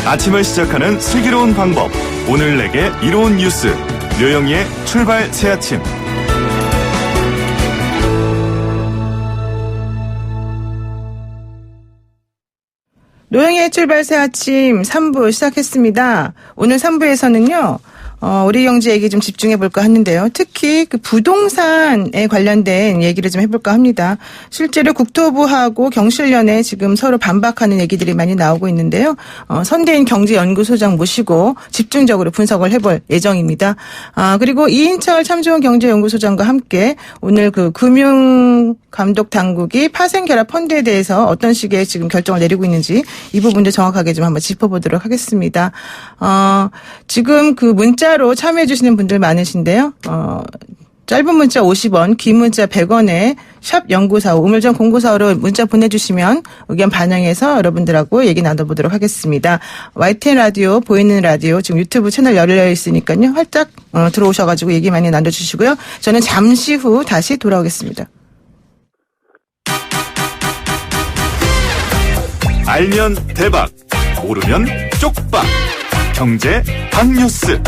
아침을 시작하는 슬기로운 방법. 오늘 내게 이로운 뉴스. 류영희의 출발 새아침. 류영희의 출발 새아침 3부 시작했습니다. 오늘 3부에서는요. 우리 경제 얘기 좀 집중해 볼까 하는데요. 특히 그 부동산에 관련된 얘기를 좀 해볼까 합니다. 실제로 국토부하고 경실련에 지금 서로 반박하는 얘기들이 많이 나오고 있는데요. 선대인 경제연구소장 모시고 집중적으로 분석을 해볼 예정입니다. 그리고 이인철 참좋은 경제연구소장과 함께 오늘 그 금융감독당국이 파생결합 펀드에 대해서 어떤 식의 지금 결정을 내리고 있는지 이 부분도 정확하게 좀 한번 짚어보도록 하겠습니다. 지금 그 문자로 참여해 주시는 분들 많으신데요. 짧은 문자 50원, 긴 문자 100원에 샵 0945, 우물정 0945로 문자 보내주시면 의견 반영해서 여러분들하고 얘기 나눠보도록 하겠습니다. YTN 라디오, 보이는 라디오 지금 유튜브 채널 열려 있으니까요. 활짝 들어오셔가지고 얘기 많이 나눠주시고요. 저는 잠시 후 다시 돌아오겠습니다. 알면 대박, 모르면 쪽박. 경제 핫뉴스.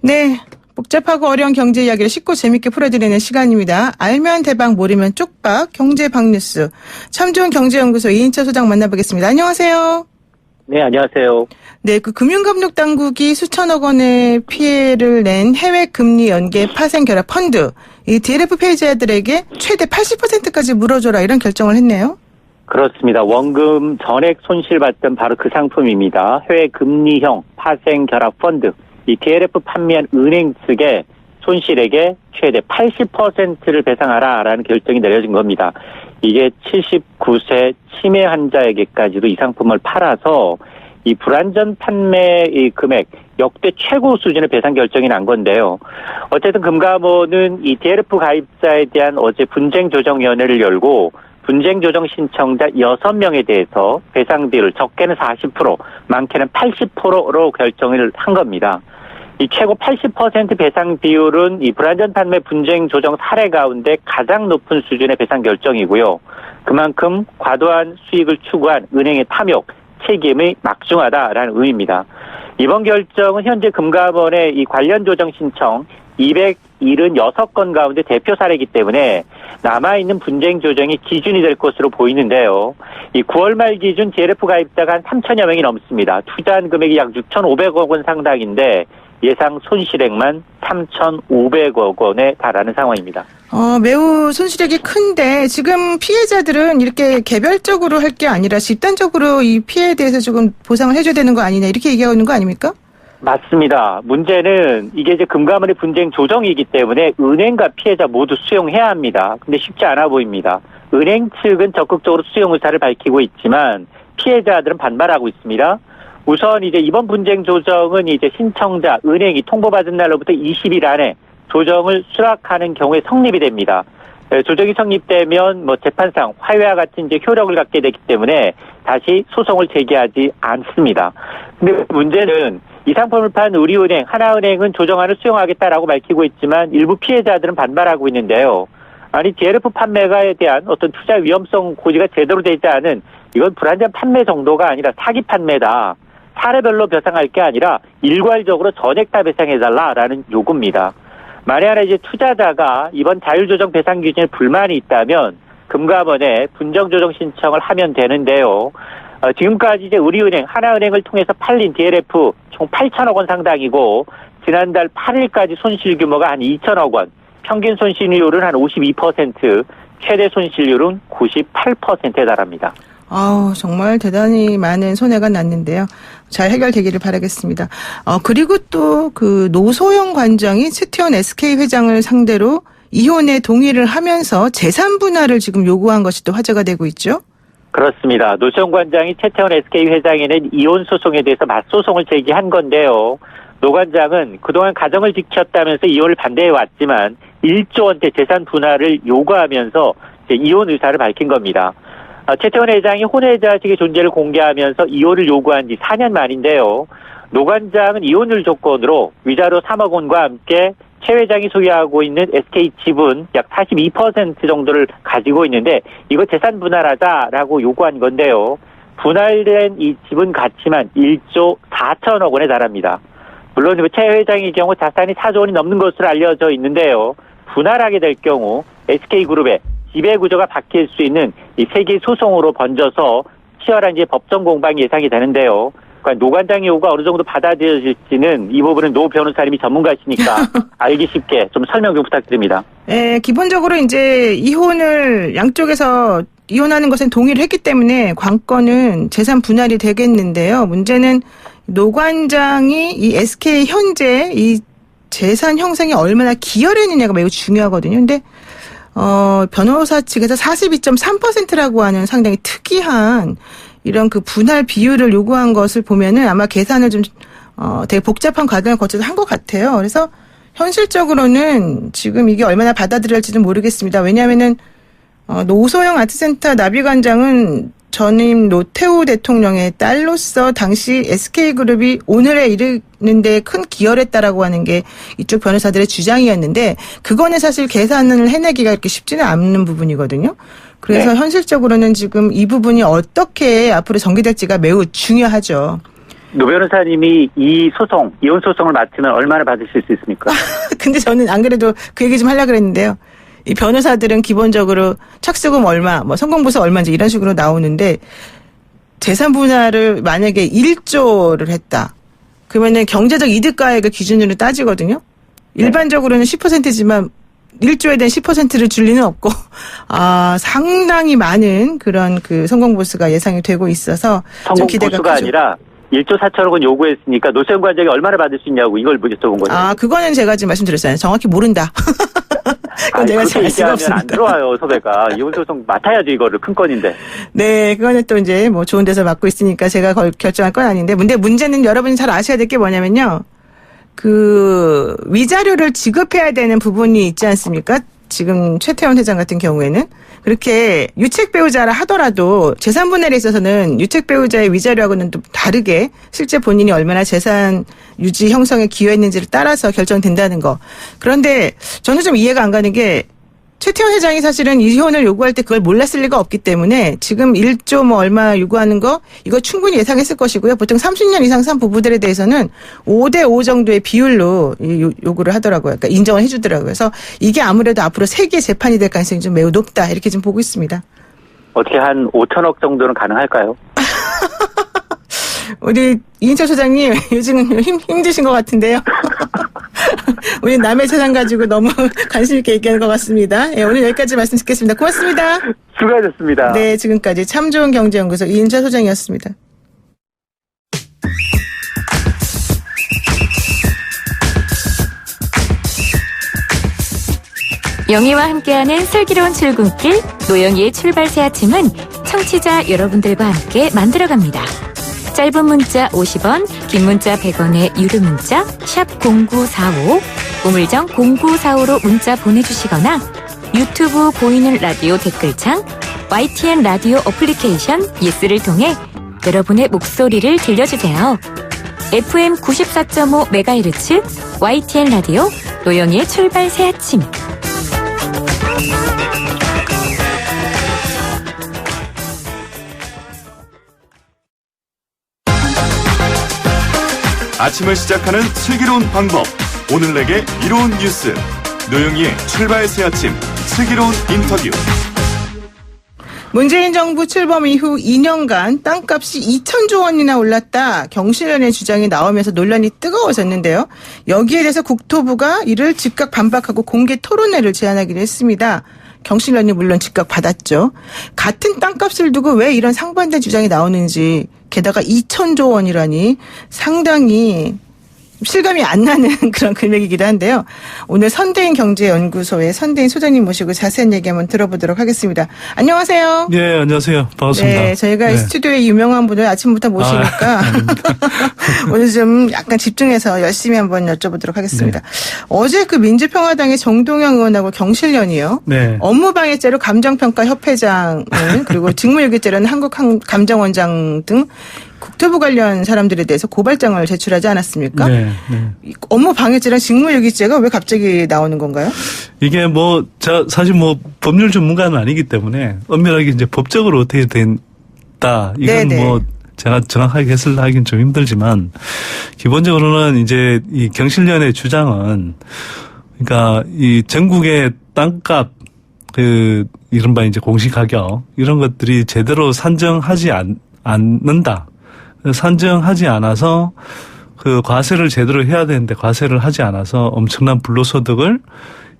네. 복잡하고 어려운 경제 이야기를 쉽고 재밌게 풀어드리는 시간입니다. 알면 대박, 모르면 쪽박, 경제 박뉴스. 참좋은 경제연구소 이인철 소장 만나보겠습니다. 안녕하세요. 네, 안녕하세요. 네, 그 금융감독당국이 수천억 원의 피해를 낸 해외 금리 연계 파생 결합 펀드, 이 DLF 피해자들에게 최대 80%까지 물어줘라 이런 결정을 했네요. 그렇습니다. 원금 전액 손실받던 바로 그 상품입니다. 해외 금리형 파생 결합 펀드. 이 DLF 판매한 은행 측의 손실액의 최대 80%를 배상하라라는 결정이 내려진 겁니다. 이게 79세 치매 환자에게까지도 이 상품을 팔아서 이 불안전 판매 이 금액 역대 최고 수준의 배상 결정이 난 건데요. 어쨌든 금감원은 이 DLF 가입자에 대한 어제 분쟁조정위원회를 열고 분쟁조정 신청자 6명에 대해서 배상 비율을 적게는 40%, 많게는 80%로 결정을 한 겁니다. 이 최고 80% 배상 비율은 이 불안전 판매 분쟁 조정 사례 가운데 가장 높은 수준의 배상 결정이고요. 그만큼 과도한 수익을 추구한 은행의 탐욕, 책임이 막중하다라는 의미입니다. 이번 결정은 현재 금감원의 이 관련 조정 신청 276건 가운데 대표 사례이기 때문에 남아있는 분쟁 조정이 기준이 될 것으로 보이는데요. 이 9월 말 기준 DLF 가입자가 한 3천여 명이 넘습니다. 투자한 금액이 약 6,500억 원 상당인데 예상 손실액만 3,500억 원에 달하는 상황입니다. 매우 손실액이 큰데 지금 피해자들은 이렇게 개별적으로 할 게 아니라 집단적으로 이 피해에 대해서 조금 보상을 해줘야 되는 거 아니냐 이렇게 얘기하고 있는 거 아닙니까? 맞습니다. 문제는 이게 이제 금감원의 분쟁 조정이기 때문에 은행과 피해자 모두 수용해야 합니다. 근데 쉽지 않아 보입니다. 은행 측은 적극적으로 수용 의사를 밝히고 있지만 피해자들은 반발하고 있습니다. 우선 이제 이번 분쟁 조정은 이제 신청자, 은행이 통보받은 날로부터 20일 안에 조정을 수락하는 경우에 성립이 됩니다. 조정이 성립되면 재판상 화해와 같은 이제 효력을 갖게 되기 때문에 다시 소송을 제기하지 않습니다. 근데 문제는 이 상품을 판 우리은행, 하나은행은 조정안을 수용하겠다라고 밝히고 있지만 일부 피해자들은 반발하고 있는데요. 아니 DLF 판매가에 대한 어떤 투자 위험성 고지가 제대로 되지 않은 이건 불안전 판매 정도가 아니라 사기 판매다. 사례별로 배상할 게 아니라 일괄적으로 전액 다 배상해달라라는 요구입니다. 만약 하나 이제 투자자가 이번 자율조정 배상 기준에 불만이 있다면 금감원에 분정조정 신청을 하면 되는데요. 지금까지 이제 우리은행, 하나은행을 통해서 팔린 DLF 총 8천억 원 상당이고 지난달 8일까지 손실 규모가 한 2천억 원, 평균 손실률은 한 52%, 최대 손실률은 98%에 달합니다. 정말 대단히 많은 손해가 났는데요. 잘 해결되기를 바라겠습니다. 그리고 또 그 노소영 관장이 최태원 SK 회장을 상대로 이혼에 동의를 하면서 재산 분할을 지금 요구한 것이 또 화제가 되고 있죠. 그렇습니다. 노소영 관장이 최태원 SK 회장에 낸 이혼 소송에 대해서 맞소송을 제기한 건데요. 노 관장은 그동안 가정을 지켰다면서 이혼을 반대해왔지만 1조 원대 재산 분할을 요구하면서 이제 이혼 의사를 밝힌 겁니다. 최태원 회장이 혼외자식의 존재를 공개하면서 이혼을 요구한 지 4년 만인데요. 노 관장은 이혼을 조건으로 위자료 3억 원과 함께 최 회장이 소유하고 있는 SK 지분 약 42% 정도를 가지고 있는데 이거 재산 분할하자라고 요구한 건데요. 분할된 이 지분 가치만 1조 4천억 원에 달합니다. 물론 최 회장의 경우 자산이 4조 원이 넘는 것으로 알려져 있는데요. 분할하게 될 경우 SK그룹의 지배구조가 바뀔 수 있는 이 세계 소송으로 번져서 치열한 이제 법정 공방이 예상이 되는데요. 그러니까 노 관장의 요구가 어느 정도 받아들여질지는 이 부분은 노 변호사님이 전문가시니까 알기 쉽게 좀 설명 좀 부탁드립니다. 네, 기본적으로 이제 이혼을 양쪽에서 이혼하는 것에 동의를 했기 때문에 관건은 재산 분할이 되겠는데요. 문제는 노 관장이 이 SK 현재 이 재산 형성에 얼마나 기여를 했느냐가 매우 중요하거든요. 근데 변호사 측에서 42.3%라고 하는 상당히 특이한 이런 그 분할 비율을 요구한 것을 보면은 아마 계산을 좀 되게 복잡한 과정을 거쳐서 한 것 같아요. 그래서 현실적으로는 지금 이게 얼마나 받아들일지는 모르겠습니다. 왜냐하면은 노소영 아트센터 나비관장은 전임 노태우 대통령의 딸로서 당시 SK그룹이 오늘에 이르는 데 큰 기여를 했다라고 하는 게 이쪽 변호사들의 주장이었는데 그거는 사실 계산을 해내기가 그렇게 쉽지는 않는 부분이거든요. 그래서 네. 현실적으로는 지금 이 부분이 어떻게 앞으로 전개될지가 매우 중요하죠. 노 변호사님이 이 소송, 이혼 소송을 맡으면 얼마나 받으실 수 있습니까? 근데 저는 안 그래도 그 얘기 좀 하려고 그랬는데요. 이 변호사들은 기본적으로 착수금 얼마, 뭐 성공보수 얼마인지 이런 식으로 나오는데 재산 분할을 만약에 1조를 했다. 그러면은 경제적 이득가액을 기준으로 따지거든요. 일반적으로는 10%지만 1조에 대한 10%를 줄 리는 없고, 상당히 많은 그런 그 성공보수가 예상이 되고 있어서 좀 기대가 성공보수가 크죠. 아니라 1조 4천억 원 요구했으니까 노세훈 관장이 얼마나 받을 수 있냐고 이걸 여쭤본 거예요. 그거는 제가 지금 말씀드렸잖아요. 정확히 모른다. 그건 제가 그렇게 알 수가 얘기하면 없습니다. 안 들어와요, 섭외가. 이혼 소송 맡아야죠, 이거를. 큰 건인데. 네, 그거는 또 이제 뭐 좋은 데서 맡고 있으니까 제가 결정할 건 아닌데, 근데 문제는 여러분이 잘 아셔야 될 게 뭐냐면요. 그 위자료를 지급해야 되는 부분이 있지 않습니까? 지금 최태원 회장 같은 경우에는 그렇게 유책 배우자라 하더라도 재산 분할에 있어서는 유책 배우자의 위자료하고는 또 다르게 실제 본인이 얼마나 재산 유지 형성에 기여했는지를 따라서 결정된다는 거. 그런데 저는 좀 이해가 안 가는 게 최태원 회장이 사실은 이혼을 요구할 때 그걸 몰랐을 리가 없기 때문에 지금 1조 뭐 얼마 요구하는 거 이거 충분히 예상했을 것이고요. 보통 30년 이상 산 부부들에 대해서는 5대5 정도의 비율로 요구를 하더라고요. 그러니까 인정을 해주더라고요. 그래서 이게 아무래도 앞으로 세계 재판이 될 가능성이 좀 매우 높다 이렇게 좀 보고 있습니다. 어떻게 한 5천억 정도는 가능할까요? 우리 이인철 소장님 요즘은 힘드신 것 같은데요. 우리 남의 재산 가지고 너무 관심 있게 얘기하는 것 같습니다. 네, 오늘 여기까지 말씀 듣겠습니다. 고맙습니다. 수고하셨습니다. 네, 지금까지 참 좋은 경제연구소 이인철 소장이었습니다. 영희와 함께하는 슬기로운 출근길 노영희의 출발 새 아침은 청취자 여러분들과 함께 만들어갑니다. 짧은 문자 50원, 긴 문자 100원의 유료 문자 샵 0945, 우물정 0945로 문자 보내주시거나 유튜브 보이는 라디오 댓글창, YTN 라디오 어플리케이션 예스를 통해 여러분의 목소리를 들려주세요. FM 94.5MHz YTN 라디오 노영희의 출발 새 아침. 아침을 시작하는 슬기로운 방법. 오늘 내게 이로운 뉴스. 노영희의 출발 새 아침. 슬기로운 인터뷰. 문재인 정부 출범 이후 2년간 땅값이 2천조 원이나 올랐다. 경실련의 주장이 나오면서 논란이 뜨거워졌는데요. 여기에 대해서 국토부가 이를 즉각 반박하고 공개 토론회를 제안하기로 했습니다. 경실련이 물론 즉각 받았죠. 같은 땅값을 두고 왜 이런 상반된 주장이 나오는지, 게다가 2천조 원이라니 상당히 실감이 안 나는 그런 금액이기도 한데요. 오늘 선대인 경제연구소의 선대인 소장님 모시고 자세한 얘기 한번 들어보도록 하겠습니다. 안녕하세요. 네, 안녕하세요. 반갑습니다. 네, 저희가 스튜디오에 유명한 분을 아침부터 모시니까 오늘 좀 약간 집중해서 열심히 한번 여쭤보도록 하겠습니다. 네. 어제 그 민주평화당의 정동영 의원하고 경실련이요. 네. 업무방해죄로 감정평가협회장을 그리고 직무유기죄로는 한국감정원장 등 국토부 관련 사람들에 대해서 고발장을 제출하지 않았습니까? 네. 업무 방해죄랑 직무유기죄가 왜 갑자기 나오는 건가요? 이게 사실 법률 전문가는 아니기 때문에 엄밀하게 이제 법적으로 어떻게 된다. 이건 네네. 제가 정확하게 해설을 하긴 좀 힘들지만 기본적으로는 이제 이 경실련의 주장은 그러니까 이 전국의 땅값 이른바 이제 공시가격 이런 것들이 제대로 산정하지 않는다. 산정하지 않아서 그 과세를 제대로 해야 되는데 과세를 하지 않아서 엄청난 불로소득을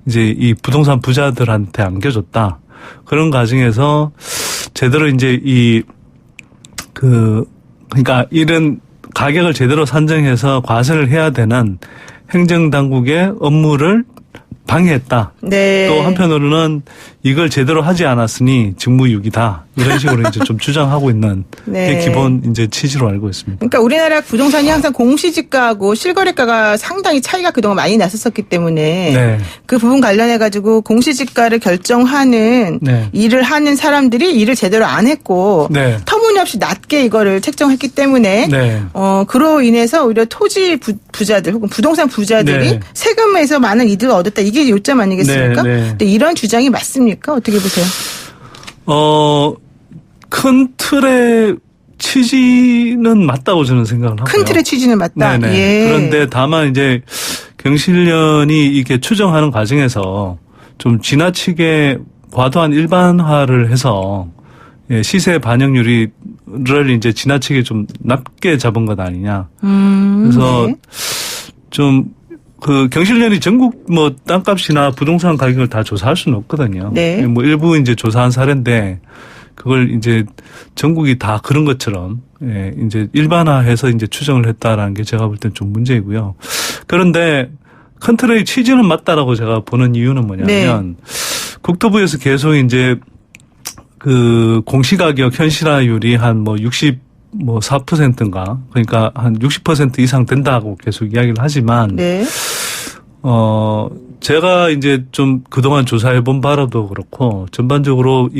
이제 이 부동산 부자들한테 안겨줬다. 그런 과정에서 제대로 이제 그러니까 이런 가격을 제대로 산정해서 과세를 해야 되는 행정당국의 업무를 방해했다. 네. 또 한편으로는 이걸 제대로 하지 않았으니 직무유기다. 이런 식으로 이제 좀 주장하고 있는 네. 게 기본 이제 취지로 알고 있습니다. 그러니까 우리나라 부동산이 항상 공시지가하고 실거래가가 상당히 차이가 그동안 많이 났었기 때문에 네. 그 부분 관련해 가지고 공시지가를 결정하는 네. 일을 하는 사람들이 일을 제대로 안 했고 네. 터무니없이 낮게 이거를 책정했기 때문에 네. 그로 인해서 오히려 토지 부자들 혹은 부동산 부자들이 네. 세금에서 많은 이득을 얻었다. 이게 요점 아니겠습니까? 네, 네. 근데 이런 주장이 맞습니까? 어떻게 보세요? 큰 틀의 취지는 맞다고 저는 생각을 하고요. 큰 틀의 취지는 맞다. 네네. 예. 그런데 다만 이제 경실련이 이게 추정하는 과정에서 좀 지나치게 과도한 일반화를 해서 시세 반영률을 이제 지나치게 좀 낮게 잡은 것 아니냐. 그래서 네. 좀 그 경실련이 전국 땅값이나 부동산 가격을 다 조사할 수는 없거든요. 네. 일부 이제 조사한 사례인데 그걸 이제 전국이 다 그런 것처럼 이제 일반화해서 이제 추정을 했다라는 게 제가 볼 땐 좀 문제이고요. 그런데 큰 틀의 취지는 맞다라고 제가 보는 이유는 뭐냐면 국토부에서 계속 이제 그 공시가격 현실화율이 한 4%인가 그러니까 한 60% 이상 된다고 계속 이야기를 하지만 네. 제가 이제 좀 그동안 조사해 본 바로도 그렇고 전반적으로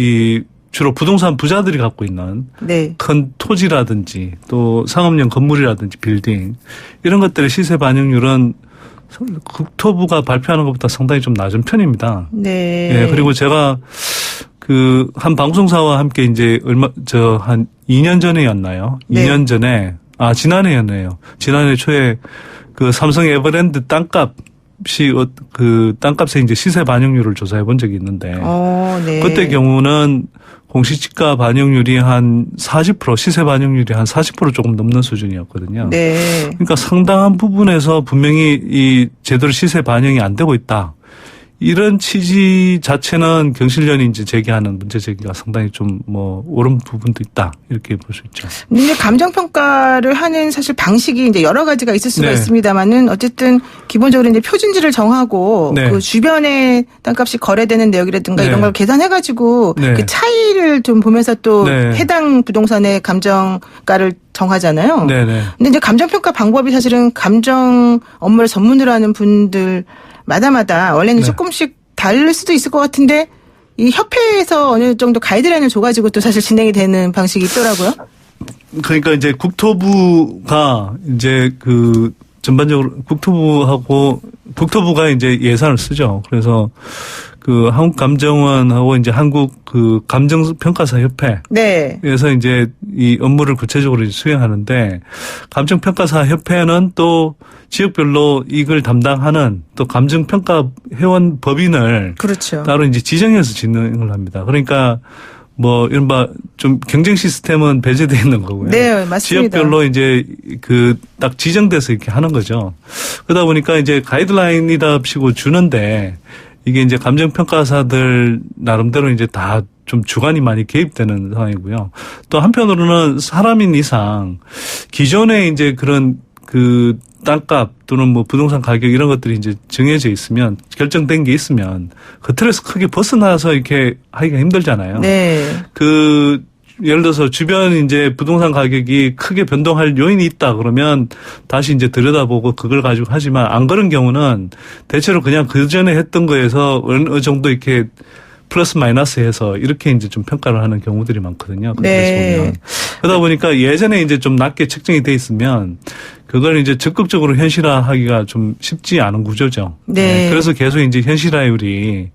주로 부동산 부자들이 갖고 있는 네. 큰 토지라든지 또 상업용 건물이라든지 빌딩 이런 것들의 시세 반영률은 국토부가 발표하는 것보다 상당히 좀 낮은 편입니다. 네. 예, 그리고 제가 한 방송사와 함께 이제 한 2년 전에였나요? 네. 2년 전에, 지난해였네요. 지난해 초에 그 삼성 에버랜드 땅값의 이제 시세 반영률을 조사해 본 적이 있는데. 네. 그때 경우는 공시지가 반영률이 한 40%, 시세 반영률이 한 40% 조금 넘는 수준이었거든요. 네. 그러니까 상당한 부분에서 분명히 제대로 시세 반영이 안 되고 있다. 이런 취지 자체는 경실련이 이제 제기하는 문제 제기가 상당히 좀 옳은 부분도 있다. 이렇게 볼 수 있죠. 근데 감정평가를 하는 사실 방식이 이제 여러 가지가 있을 수가 네. 있습니다만은 어쨌든 기본적으로 이제 표준지를 정하고 네. 그 주변에 땅값이 거래되는 내역이라든가 네. 이런 걸 계산해가지고 네. 그 차이를 좀 보면서 또 네. 해당 부동산의 감정가를 정하잖아요. 네네. 근데 이제 감정평가 방법이 사실은 감정 업무를 전문으로 하는 분들 마다마다 원래는 네. 조금씩 다를 수도 있을 것 같은데 이 협회에서 어느 정도 가이드라인을 줘가지고 또 사실 진행이 되는 방식이 있더라고요. 그러니까 이제 국토부가 이제 전반적으로 국토부가 이제 예산을 쓰죠. 그래서 한국감정원하고 이제 한국 감정평가사 협회. 네. 에서 이제 이 업무를 구체적으로 수행하는데 감정평가사 협회는 또 지역별로 이걸 담당하는 또 감정평가 회원 법인을 그렇죠. 따로 이제 지정해서 진행을 합니다. 그러니까 이른바 좀 경쟁 시스템은 배제되어 있는 거고요. 네, 맞습니다. 지역별로 이제 딱 지정돼서 이렇게 하는 거죠. 그러다 보니까 이제 가이드라인이랍시고 주는데 이게 이제 감정평가사들 나름대로 이제 다 좀 주관이 많이 개입되는 상황이고요. 또 한편으로는 사람인 이상 기존에 이제 그런 땅값 또는 부동산 가격 이런 것들이 이제 정해져 있으면 결정된 게 있으면 그 틀에서 크게 벗어나서 이렇게 하기가 힘들잖아요. 네. 예를 들어서 주변 이제 부동산 가격이 크게 변동할 요인이 있다 그러면 다시 이제 들여다보고 그걸 가지고 하지만 안 그런 경우는 대체로 그냥 그 전에 했던 거에서 어느 정도 이렇게 플러스 마이너스 해서 이렇게 이제 좀 평가를 하는 경우들이 많거든요. 네. 보면. 그러다 보니까 예전에 이제 좀 낮게 책정이 돼 있으면 그걸 이제 적극적으로 현실화하기가 좀 쉽지 않은 구조죠. 네. 그래서 계속 이제 현실화율이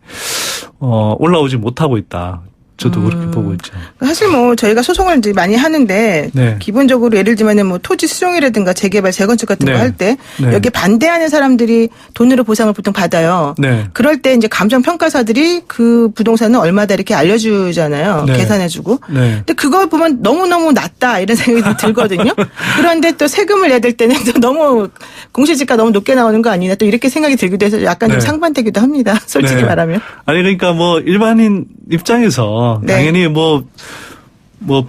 올라오지 못하고 있다. 저도 그렇게 보고 있죠. 사실 뭐 저희가 소송을 이제 많이 하는데 네. 기본적으로 예를 들면은 뭐 토지 수용이라든가 재개발, 재건축 같은 네. 거 할 때 네. 여기 반대하는 사람들이 돈으로 보상을 보통 받아요. 네. 그럴 때 이제 감정 평가사들이 그 부동산은 얼마다 이렇게 알려주잖아요. 네. 계산해주고. 네. 근데 그걸 보면 너무너무 낮다 이런 생각이 들거든요. 그런데 또 세금을 내야 될 때는 또 너무 공시지가 너무 높게 나오는 거 아니냐 또 이렇게 생각이 들기도 해서 약간 좀 네. 상반되기도 합니다. 솔직히 네. 말하면. 아니 그러니까 뭐 일반인 입장에서 네. 당연히 뭐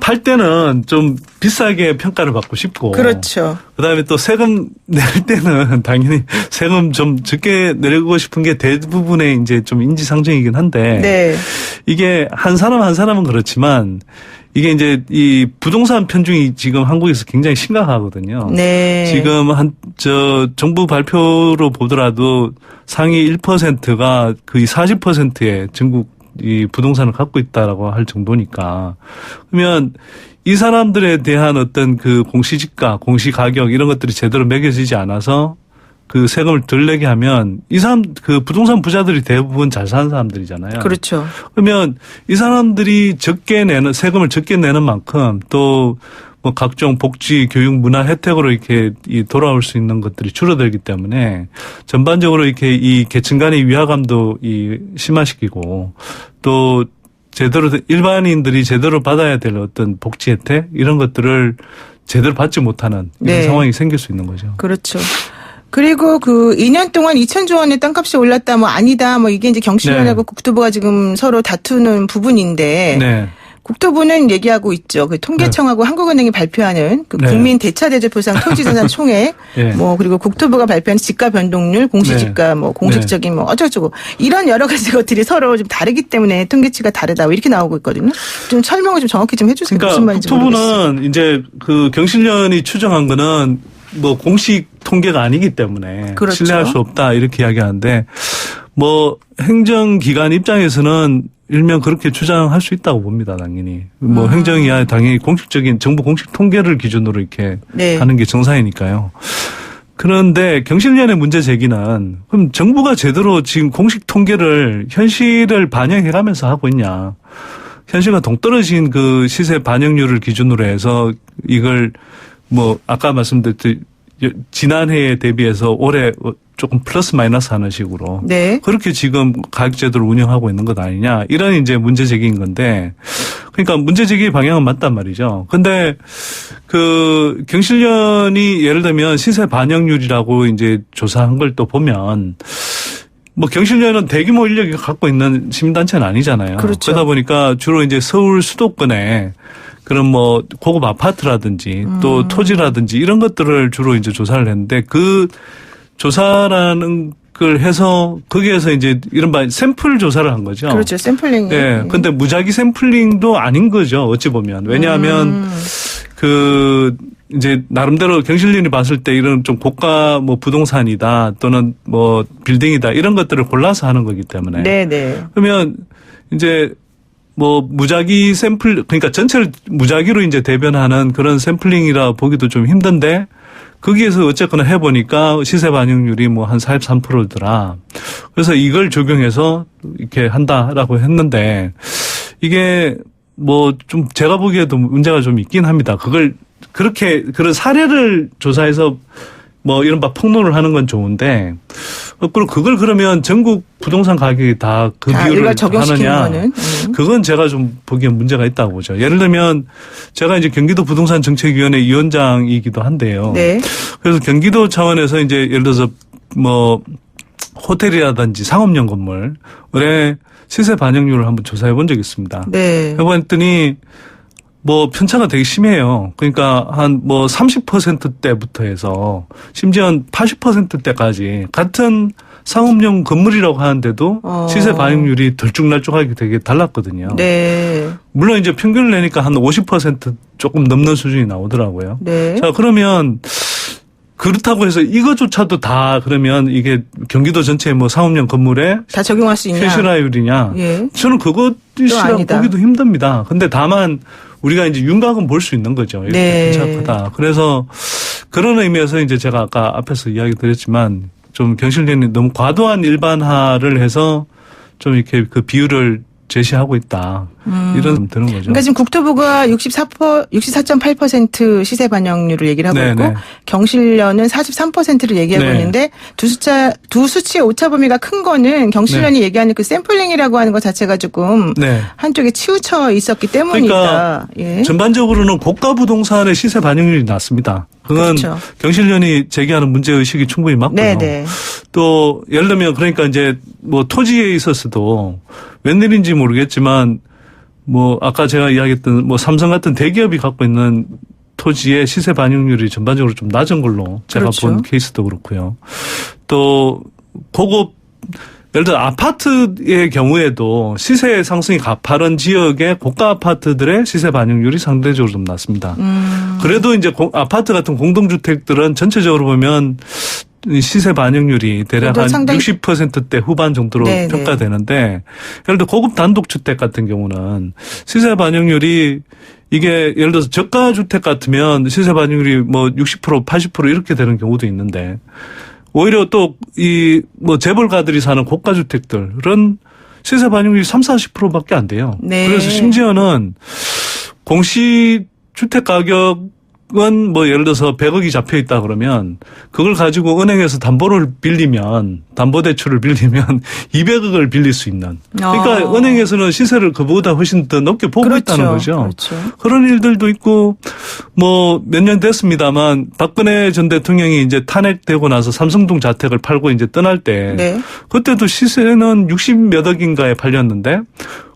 팔 때는 좀 비싸게 평가를 받고 싶고. 그렇죠. 그다음에 또 세금 낼 때는 당연히 세금 좀 적게 내고 싶은 게 대부분의 이제 좀 인지상정이긴 한데. 네. 이게 한 사람 한 사람은 그렇지만 이게 이제 이 부동산 편중이 지금 한국에서 굉장히 심각하거든요. 네. 지금 정부 발표로 보더라도 상위 1%가 거의 40%의 전국 이 부동산을 갖고 있다라고 할 정도니까 그러면 이 사람들에 대한 어떤 그 공시지가, 공시가격 이런 것들이 제대로 매겨지지 않아서 그 세금을 덜 내게 하면 이 사람 그 부동산 부자들이 대부분 잘 사는 사람들이잖아요. 그렇죠. 그러면 이 사람들이 세금을 적게 내는 만큼 또 뭐 각종 복지, 교육, 문화 혜택으로 이렇게 돌아올 수 있는 것들이 줄어들기 때문에 전반적으로 이렇게 이 계층 간의 위화감도 심화시키고 또 제대로 일반인들이 제대로 받아야 될 어떤 복지 혜택 이런 것들을 제대로 받지 못하는 이런 네. 상황이 생길 수 있는 거죠. 그렇죠. 그리고 그 2년 동안 2천조 원의 땅값이 올랐다, 뭐 아니다, 뭐 이게 이제 경실련하고 네. 국토부가 지금 서로 다투는 부분인데. 네. 국토부는 얘기하고 있죠. 그 통계청하고 한국은행이 발표하는 그 네. 국민 대차대조보상 토지자산 총액, 네. 뭐 그리고 국토부가 발표한 지가 변동률, 공시지가, 뭐 공식적인 뭐 어쩌고저쩌고 이런 여러 가지 것들이 서로 좀 다르기 때문에 통계치가 다르다, 뭐 이렇게 나오고 있거든요. 좀 설명을 좀 정확히 좀 해주세요. 그러니까 무슨 말인지 모르겠어요. 국토부는 이제 그 경실련이 추정한 거는 뭐 공식 통계가 아니기 때문에 그렇죠. 신뢰할 수 없다 이렇게 이야기하는데 뭐 행정기관 입장에서는 일명 그렇게 주장할 수 있다고 봅니다, 당연히. 뭐 행정이야 당연히 공식적인 정부 공식 통계를 기준으로 이렇게 네. 하는 게 정상이니까요. 그런데 경실련의 문제 제기는 그럼 정부가 제대로 지금 공식 통계를 현실을 반영해가면서 하고 있냐. 현실과 동떨어진 그 시세 반영률을 기준으로 해서 이걸 뭐 아까 말씀드렸듯이 지난해에 대비해서 올해 조금 플러스 마이너스 하는 식으로. 네. 그렇게 지금 가격제도를 운영하고 있는 것 아니냐. 이런 이제 문제 제기인 건데. 그러니까 문제 제기의 방향은 맞단 말이죠. 근데 그 경실련이 예를 들면 시세 반영률이라고 이제 조사한 걸 또 보면 뭐 경실련은 대규모 인력이 갖고 있는 시민단체는 아니잖아요. 그렇죠. 그러다 보니까 주로 이제 서울 수도권에 그런 뭐 고급 아파트라든지 또 토지라든지 이런 것들을 주로 이제 조사를 했는데 그 조사라는 걸 해서 거기에서 이제 이른바 샘플 조사를 한 거죠. 그렇죠. 샘플링. 네. 근데 무작위 샘플링도 아닌 거죠. 어찌 보면. 왜냐하면 그 이제 나름대로 경실련이 봤을 때 이런 좀 고가 뭐 부동산이다 또는 뭐 빌딩이다 이런 것들을 골라서 하는 거기 때문에. 네네. 그러면 이제 뭐 무작위 샘플 그러니까 전체를 무작위로 이제 대변하는 그런 샘플링이라 보기도 좀 힘든데 거기에서 어쨌거나 해보니까 시세 반영률이 뭐 한 43%더라. 그래서 이걸 적용해서 이렇게 한다라고 했는데 이게 뭐 좀 제가 보기에도 문제가 좀 있긴 합니다. 그걸 그렇게 그런 사례를 조사해서 뭐 이른바 폭로를 하는 건 좋은데 그리고 그걸 그러면 전국 부동산 가격이 다 그 비율을 적용시키는 하느냐. 거는. 그건 제가 좀 보기엔 문제가 있다고 보죠. 예를 들면 제가 이제 경기도 부동산 정책위원회 위원장이기도 한데요. 네. 그래서 경기도 차원에서 이제 예를 들어서 뭐 호텔이라든지 상업용 건물의 시세 반영률을 한번 조사해 본 적이 있습니다. 네. 해봤더니 뭐 편차가 되게 심해요. 그러니까 한 뭐 30%대부터 해서 심지어 80%대까지 같은 상업용 건물이라고 하는데도 시세 반영률이 덜쭉날쭉하게 되게 달랐거든요. 네. 물론 이제 평균을 내니까 한 50% 조금 넘는 수준이 나오더라고요. 네. 자, 그러면 그렇다고 해서 이거조차도 다 그러면 이게 경기도 전체 뭐 상업용 건물에 다 적용할 수 있냐? 현실화율이냐? 예. 저는 그것이라 아니다. 보기도 힘듭니다. 근데 다만 우리가 이제 윤곽은 볼 수 있는 거죠. 이렇게 네. 괜찮다. 그래서 그런 의미에서 이제 제가 아까 앞에서 이야기 드렸지만 좀 경실련이 너무 과도한 일반화를 해서 좀 이렇게 그 비율을 제시하고 있다. 이런 드는 거죠. 그러니까 지금 국토부가 64.8% 시세 반영률을 얘기를 하고 네네. 있고 경실련은 43%를 얘기하고 네. 있는데 두 수치의 오차 범위가 큰 거는 경실련이 얘기하는 그 샘플링이라고 하는 것 자체가 조금 네. 한쪽에 치우쳐 있었기 때문이다. 그러니까 예. 전반적으로는 고가 부동산의 시세 반영률이 낮습니다. 그건 그렇죠. 경실련이 제기하는 문제 의식이 충분히 맞고요. 네네. 또 예를 들면 그러니까 이제 뭐 토지에 있어서도 웬일인지 모르겠지만 뭐 아까 제가 이야기했던 뭐 삼성 같은 대기업이 갖고 있는 토지의 시세 반영률이 전반적으로 좀 낮은 걸로 제가 그렇죠. 본 케이스도 그렇고요. 또 고급 예를 들어 아파트의 경우에도 시세 상승이 가파른 지역의 고가 아파트들의 시세 반영률이 상대적으로 좀 낮습니다. 그래도 이제 아파트 같은 공동주택들은 전체적으로 보면 시세 반영률이 대략 한 상당히 60%대 후반 정도로 네네. 평가되는데 예를 들어 고급 단독주택 같은 경우는 시세 반영률이 이게 예를 들어서 저가 주택 같으면 시세 반영률이 뭐 60% 80% 이렇게 되는 경우도 있는데 오히려 또 이 뭐 재벌가들이 사는 고가 주택들은 시세 반영률이 30-40%밖에 안 돼요. 네. 그래서 심지어는 공시 주택 가격은 뭐 예를 들어서 100억이 잡혀 있다 그러면 그걸 가지고 은행에서 담보대출을 빌리면 200억을 빌릴 수 있는. 그러니까 은행에서는 시세를 그보다 훨씬 더 높게 보고 그렇죠. 있다는 거죠. 그렇죠. 그런 일들도 있고 뭐 몇 년 됐습니다만 박근혜 전 대통령이 이제 탄핵되고 나서 삼성동 자택을 팔고 이제 떠날 때 네. 그때도 시세는 60몇 억인가에 팔렸는데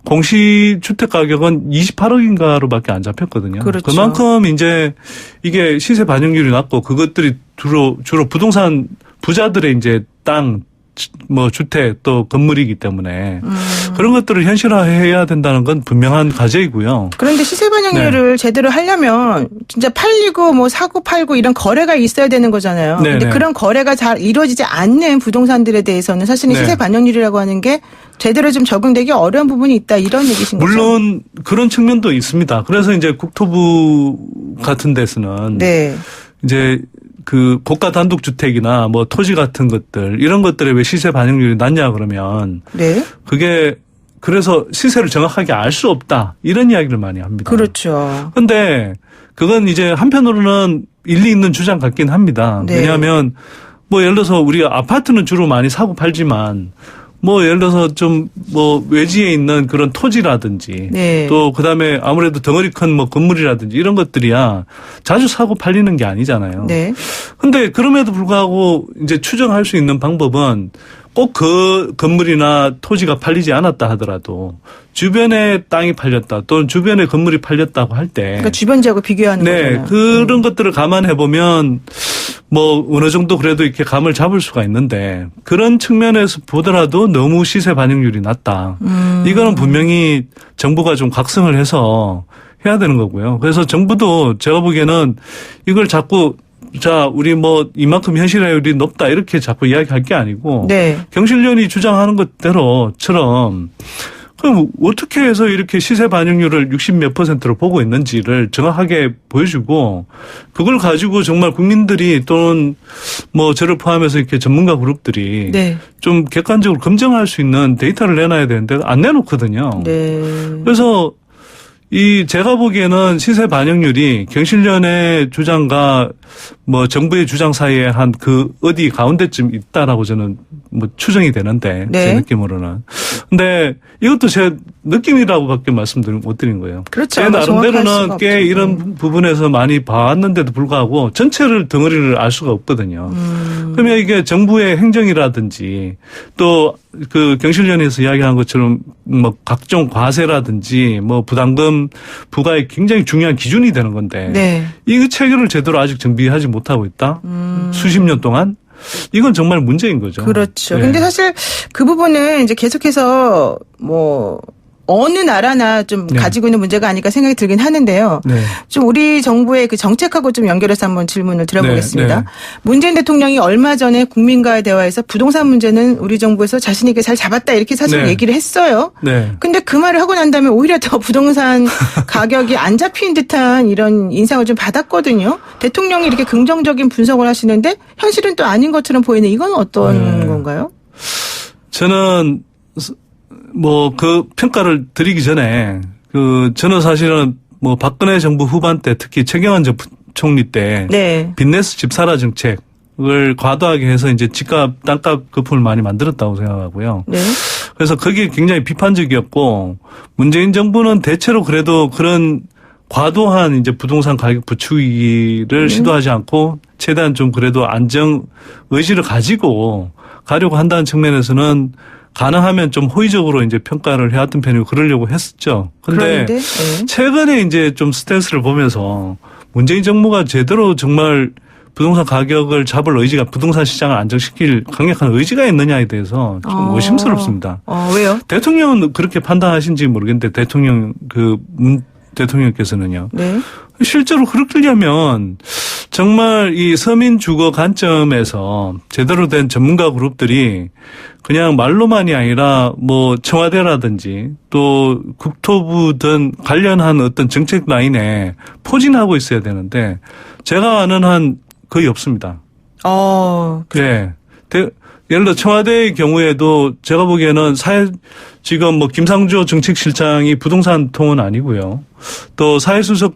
공시 주택 가격은 28억인가로밖에 안 잡혔거든요. 그렇죠. 그만큼 이제 이게 시세 반영률이 낮고 그것들이 주로 부동산 부자들의 이제 땅, 뭐 주택 또 건물이기 때문에 그런 것들을 현실화해야 된다는 건 분명한 과제이고요. 그런데 시세 반영률을 제대로 하려면 진짜 팔리고 뭐 사고 팔고 이런 거래가 있어야 되는 거잖아요. 네네. 근데 그런 거래가 잘 이루어지지 않는 부동산들에 대해서는 사실은 네. 시세 반영률이라고 하는 게 제대로 좀 적용되기 어려운 부분이 있다 이런 얘기신 거죠. 물론 그런 측면도 있습니다. 그래서 이제 국토부 같은 데서는 네. 이제 그 고가 단독주택이나 뭐 토지 같은 것들 이런 것들에 왜 시세 반영률이 낮냐 그러면 네. 그게 그래서 시세를 정확하게 알 수 없다 이런 이야기를 많이 합니다. 그렇죠. 그런데 그건 이제 한편으로는 일리 있는 주장 같긴 합니다. 네. 왜냐하면 뭐 예를 들어서 우리가 아파트는 주로 많이 사고 팔지만 뭐 예를 들어서 좀 뭐 외지에 있는 그런 토지라든지 네. 또 그다음에 아무래도 덩어리 큰 뭐 건물이라든지 이런 것들이야 자주 사고 팔리는 게 아니잖아요. 네. 근데 그럼에도 불구하고 이제 추정할 수 있는 방법은 꼭 그 건물이나 토지가 팔리지 않았다 하더라도 주변에 땅이 팔렸다 또는 주변에 건물이 팔렸다고 할 때 그러니까 주변 지역을 비교하는 네, 거잖아요. 그런 것들을 감안해 보면 뭐 어느 정도 그래도 이렇게 감을 잡을 수가 있는데 그런 측면에서 보더라도 너무 시세 반영률이 낮다. 이거는 분명히 정부가 좀 각성을 해서 해야 되는 거고요. 그래서 정부도 제가 보기에는 이걸 자꾸 자, 우리 뭐 이만큼 현실화율이 높다 이렇게 자꾸 이야기할 게 아니고 네. 경실련이 주장하는 것대로처럼 그럼 어떻게 해서 이렇게 시세 반영률을 60몇 %로 보고 있는지를 정확하게 보여주고 그걸 가지고 정말 국민들이 또는 뭐 저를 포함해서 이렇게 전문가 그룹들이 네. 좀 객관적으로 검증할 수 있는 데이터를 내놔야 되는데 안 내놓거든요. 네. 그래서 제가 보기에는 시세 반영률이 경실련의 주장과 뭐 정부의 주장 사이에 한 그 어디 가운데쯤 있다라고 저는 뭐 추정이 되는데 네. 제 느낌으로는. 근데 이것도 제 느낌이라고밖에 못 드린 거예요. 그렇죠. 제 정확할 나름대로는 수가 꽤 없죠. 이런 부분에서 많이 봐왔는데도 불구하고 전체를 덩어리를 알 수가 없거든요. 그러면 이게 정부의 행정이라든지 또 그 경실련에서 이야기한 것처럼 뭐 각종 과세라든지 뭐 부담금 부과의 굉장히 중요한 기준이 되는 건데 네. 이 체계를 제대로 아직 정비하지 못하고 있다. 수십 년 동안. 이건 정말 문제인 거죠. 그렇죠. 네. 근데 사실 그 부분은 이제 계속해서 뭐 어느 나라나 좀 네. 가지고 있는 문제가 아닐까 생각이 들긴 하는데요. 네. 좀 우리 정부의 그 정책하고 좀 연결해서 한번 질문을 드려보겠습니다. 네. 문재인 대통령이 얼마 전에 국민과의 대화에서 부동산 문제는 우리 정부에서 자신 있게 잘 잡았다 이렇게 사실 네. 얘기를 했어요. 네. 근데 그 말을 하고 난 다음에 오히려 더 부동산 가격이 안 잡힌 듯한 이런 인상을 좀 받았거든요. 대통령이 이렇게 긍정적인 분석을 하시는데 현실은 또 아닌 것처럼 보이는 이건 어떤 네. 건가요? 저는 뭐 그 평가를 드리기 전에 저는 사실은 뭐 박근혜 정부 후반 때 특히 최경환 전 총리 때 네. 빚내서 집 사라 정책을 과도하게 해서 이제 집값 땅값 거품을 많이 만들었다고 생각하고요. 네. 그래서 그게 굉장히 비판적이었고 문재인 정부는 대체로 그래도 그런 과도한 이제 부동산 가격 부추기를 시도하지 않고 최대한 좀 그래도 안정 의지를 가지고 가려고 한다는 측면에서는 가능하면 좀 호의적으로 이제 평가를 해왔던 편이고 그러려고 했었죠. 근데 그런데 네. 최근에 이제 좀 스탠스를 보면서 문재인 정부가 제대로 정말 부동산 가격을 잡을 의지가 부동산 시장을 안정시킬 강력한 의지가 있느냐에 대해서 좀 의심스럽습니다. 왜요? 대통령은 그렇게 판단하신지 모르겠는데 문 대통령께서는요. 네. 실제로 그러려면 정말 이 서민 주거 관점에서 제대로 된 전문가 그룹들이 그냥 말로만이 아니라 뭐 청와대라든지 또 국토부 등 관련한 어떤 정책 라인에 포진하고 있어야 되는데 제가 아는 한 거의 없습니다. 네. 예를 들어 청와대의 경우에도 제가 보기에는 지금 뭐 김상조 정책실장이 부동산 통은 아니고요. 또 사회수석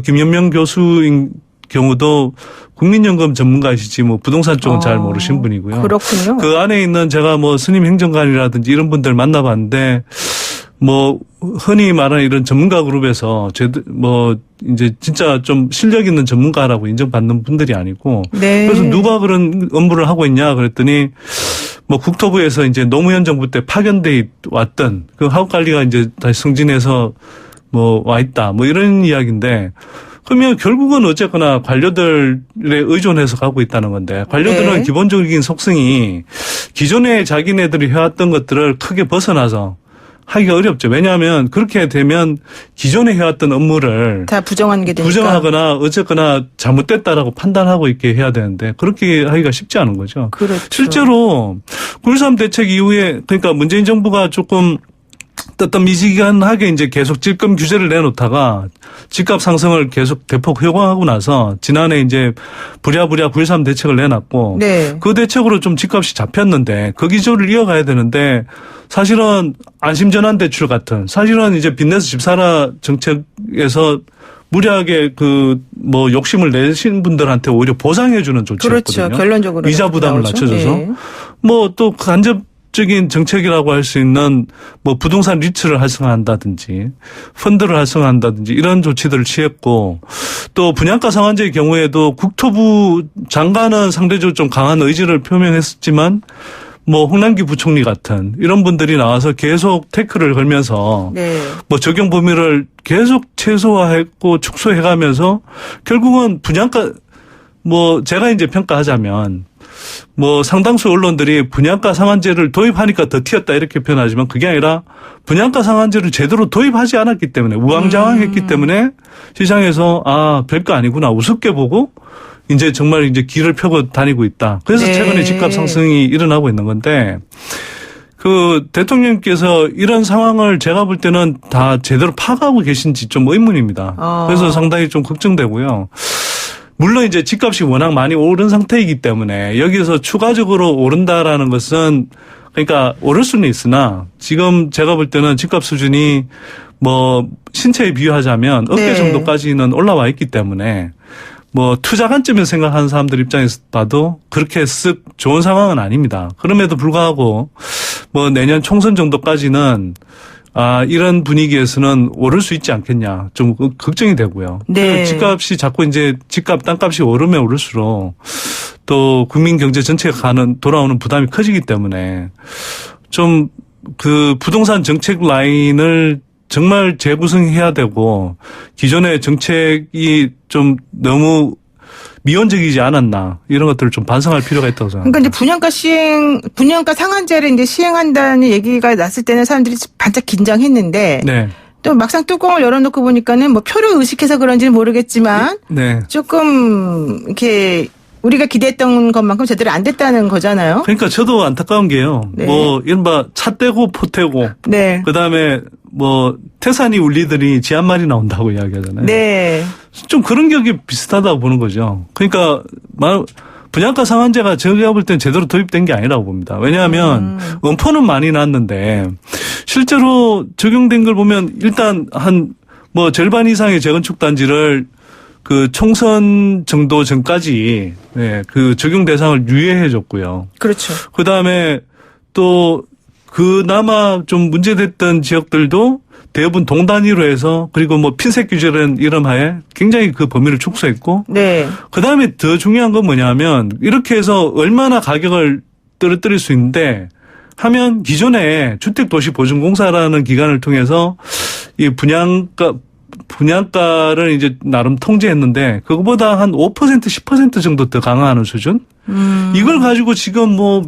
김연명 교수인 경우도 국민연금 전문가이시지 뭐 부동산 쪽은 잘 모르신 분이고요. 그렇군요. 그 안에 있는 제가 뭐 스님 행정관이라든지 이런 분들 만나봤는데 뭐 흔히 말하는 이런 전문가 그룹에서 뭐 이제 진짜 좀 실력 있는 전문가라고 인정받는 분들이 아니고 네. 그래서 누가 그런 업무를 하고 있냐 그랬더니 뭐 국토부에서 이제 노무현 정부 때 파견돼 왔던 그 하국 관리가 이제 다시 승진해서 뭐 와 있다 뭐 이런 이야기인데 그러면 결국은 어쨌거나 관료들에 의존해서 가고 있다는 건데 관료들은 네. 기본적인 속성이 기존에 자기네들이 해왔던 것들을 크게 벗어나서 하기가 어렵죠. 왜냐하면 그렇게 되면 기존에 해왔던 업무를 다 부정하는 게 되니까. 부정하거나 어쨌거나 잘못됐다라고 판단하고 있게 해야 되는데 그렇게 하기가 쉽지 않은 거죠. 그렇죠. 실제로 9.13 대책 이후에 그러니까 문재인 정부가 조금 어떤 미지근하게 이제 계속 질금 규제를 내놓다가 집값 상승을 계속 대폭 효과하고 나서 지난해 이제 부랴부랴 9.13 대책을 내놨고 네. 그 대책으로 좀 집값이 잡혔는데 그 기조를 이어가야 되는데 사실은 안심전환 대출 같은 사실은 이제 빚내서 집 사라 정책에서 무리하게 뭐 욕심을 내신 분들한테 오히려 보상해주는 조치였거든요. 그렇죠. 결론적으로 이자 부담을 나오죠. 낮춰줘서 네. 뭐 또 간접적인 정책이라고 할 수 있는 뭐 부동산 리츠를 활성화한다든지 펀드를 활성화한다든지 이런 조치들을 취했고 또 분양가 상한제의 경우에도 국토부 장관은 상대적으로 좀 강한 의지를 표명했었지만 뭐 홍남기 부총리 같은 이런 분들이 나와서 계속 태클을 걸면서 네. 뭐 적용 범위를 계속 최소화했고 축소해가면서 결국은 분양가 뭐 제가 이제 평가하자면 뭐 상당수 언론들이 분양가 상한제를 도입하니까 더 튀었다 이렇게 표현하지만 그게 아니라 분양가 상한제를 제대로 도입하지 않았기 때문에 우왕좌왕했기 때문에 시장에서 별거 아니구나 우습게 보고 이제 정말 이제 길을 펴고 다니고 있다. 그래서 네. 최근에 집값 상승이 일어나고 있는 건데 그 대통령께서 이런 상황을 제가 볼 때는 다 제대로 파악하고 계신지 좀 의문입니다. 그래서 상당히 좀 걱정되고요. 물론 이제 집값이 워낙 많이 오른 상태이기 때문에 여기서 추가적으로 오른다라는 것은 그러니까 오를 수는 있으나 지금 제가 볼 때는 집값 수준이 뭐 신체에 비유하자면 어깨 네. 정도까지는 올라와 있기 때문에 뭐 투자 관점에서 생각하는 사람들 입장에서 봐도 그렇게 쓱 좋은 상황은 아닙니다. 그럼에도 불구하고 뭐 내년 총선 정도까지는 이런 분위기에서는 오를 수 있지 않겠냐 좀 걱정이 되고요. 네. 집값이 자꾸 이제 땅값이 오르면 오를수록 또 국민 경제 전체가 돌아오는 부담이 커지기 때문에 좀 그 부동산 정책 라인을 정말 재구성해야 되고 기존의 정책이 좀 너무 미온적이지 않았나 이런 것들을 좀 반성할 필요가 있다고 생각합니다. 그러니까 이제 분양가 상한제를 이제 시행한다는 얘기가 났을 때는 사람들이 반짝 긴장했는데 네. 또 막상 뚜껑을 열어놓고 보니까는 뭐 표를 의식해서 그런지는 모르겠지만 네. 조금 이렇게 우리가 기대했던 것만큼 제대로 안 됐다는 거잖아요. 그러니까 저도 안타까운 게요. 네. 뭐 이른바 차 떼고 포 떼고 네. 그다음에 뭐 태산이 울리더니 쥐 한 마리 나온다고 이야기하잖아요. 네. 좀 그런 격이 비슷하다고 보는 거죠. 그러니까 분양가 상한제가 제가 볼 땐 제대로 도입된 게 아니라고 봅니다. 왜냐하면 엄포는 많이 났는데 실제로 적용된 걸 보면 일단 한 뭐 절반 이상의 재건축 단지를 그 총선 정도 전까지 네, 그 적용 대상을 유예해 줬고요. 그렇죠. 그다음에 또 그나마 좀 문제됐던 지역들도 대부분 동단위로 해서 그리고 뭐 핀셋 규제라는 이름하에 굉장히 그 범위를 축소했고 네. 그다음에 더 중요한 건 뭐냐면 이렇게 해서 얼마나 가격을 떨어뜨릴 수 있는데 하면 기존에 주택도시보증공사라는 기관을 통해서 이 분양가를 이제 나름 통제했는데 그거보다 한 5% 10% 정도 더 강화하는 수준? 이걸 가지고 지금 뭐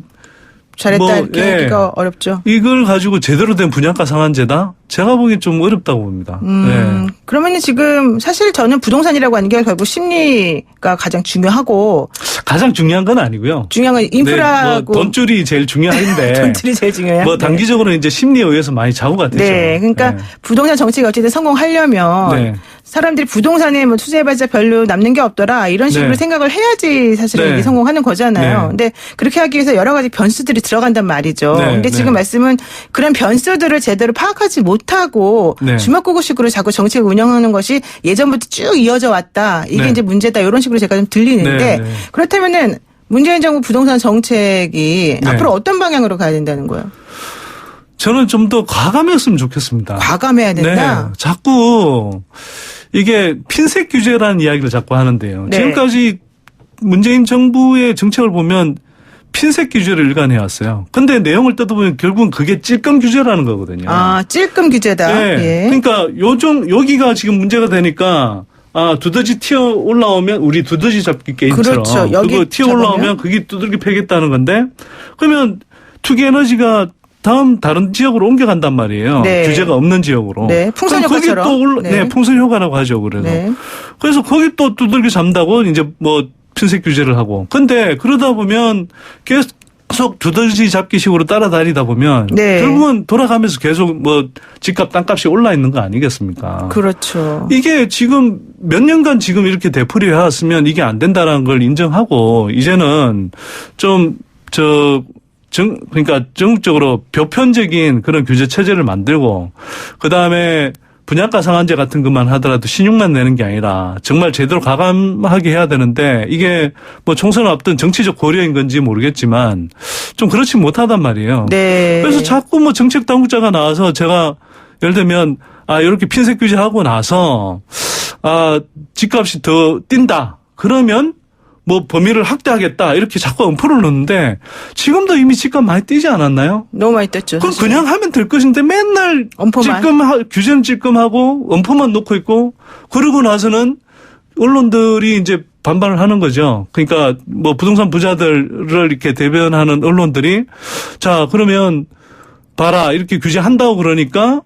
잘했다 뭐, 이렇게 예. 하기가 어렵죠. 이걸 가지고 제대로 된 분양가 상한제다? 제가 보기엔 좀 어렵다고 봅니다. 네. 그러면은 지금 사실 저는 부동산이라고 하는 게 결국 심리가 가장 중요하고 가장 중요한 건 아니고요. 중요한 건 인프라고 네, 뭐 돈줄이 제일 중요한데 돈줄이 제일 중요해요. 뭐 단기적으로 이제 심리에 의해서 많이 좌우가 되죠. 네, 그러니까 네. 부동산 정책이 어쨌든 성공하려면 네. 사람들이 부동산에 뭐 투자해봤자 별로 남는 게 없더라 이런 식으로 네. 생각을 해야지 사실은 네. 이게 성공하는 거잖아요. 네. 근데 그렇게 하기 위해서 여러 가지 변수들이 들어간단 말이죠. 네. 근데 지금 네. 말씀은 그런 변수들을 제대로 파악하지 못하고 네. 주먹구구식으로 자꾸 정책을 운영하는 것이 예전부터 쭉 이어져 왔다. 이게 네. 이제 문제다 이런 식으로 제가 좀 들리는데 네. 네. 그렇다면은 문재인 정부 부동산 정책이 네. 앞으로 어떤 방향으로 가야 된다는 거예요? 저는 좀 더 과감했으면 좋겠습니다. 과감해야 된다. 네. 자꾸 이게 핀셋 규제라는 이야기를 자꾸 하는데요. 네. 지금까지 문재인 정부의 정책을 보면 핀셋 규제를 일관해 왔어요. 근데 내용을 뜯어보면 결국은 그게 찔끔 규제라는 거거든요. 아, 찔끔 규제다. 네. 예. 그러니까 여기가 지금 문제가 되니까 두더지 튀어 올라오면 우리 두더지 잡기 게임처럼 그렇죠. 여기 그거 튀어 잡으면? 올라오면 그게 두들겨 패겠다는 건데 그러면 투기에너지가 다른 지역으로 옮겨간단 말이에요. 네. 규제가 없는 지역으로. 네, 풍선 그럼 거기 효과처럼. 또 네. 풍선 효과라고 하죠. 그래서 네. 그래서 거기 또 두들겨 잡는다고 이제 뭐 핀셋 규제를 하고. 근데 그러다 보면 계속 두더지 잡기식으로 따라다니다 보면 네. 결국은 돌아가면서 계속 뭐 집값 땅값이 올라 있는 거 아니겠습니까? 그렇죠. 이게 지금 몇 년간 지금 이렇게 되풀이 해왔으면 이게 안 된다는 걸 인정하고 이제는 그러니까 전국적으로 보편적인 그런 규제 체제를 만들고 그다음에 분양가 상한제 같은 것만 하더라도 신용만 내는 게 아니라 정말 제대로 과감하게 해야 되는데 이게 뭐 총선을 앞둔 정치적 고려인 건지 모르겠지만 좀 그렇지 못하단 말이에요. 네. 그래서 자꾸 뭐 정책 당국자가 나와서 제가 예를 들면 이렇게 핀셋 규제하고 나서 집값이 더 뛴다. 그러면 뭐 범위를 확대하겠다. 이렇게 자꾸 엄포를 넣는데 지금도 이미 집값 많이 뛰지 않았나요? 너무 많이 떴죠. 그럼 사실. 그냥 하면 될 것인데 맨날 엄포만. 규제는 찔끔하고 엄포만 놓고 있고 그러고 나서는 언론들이 이제 반발을 하는 거죠. 그러니까 뭐 부동산 부자들을 이렇게 대변하는 언론들이 자 그러면 봐라 이렇게 규제한다고 그러니까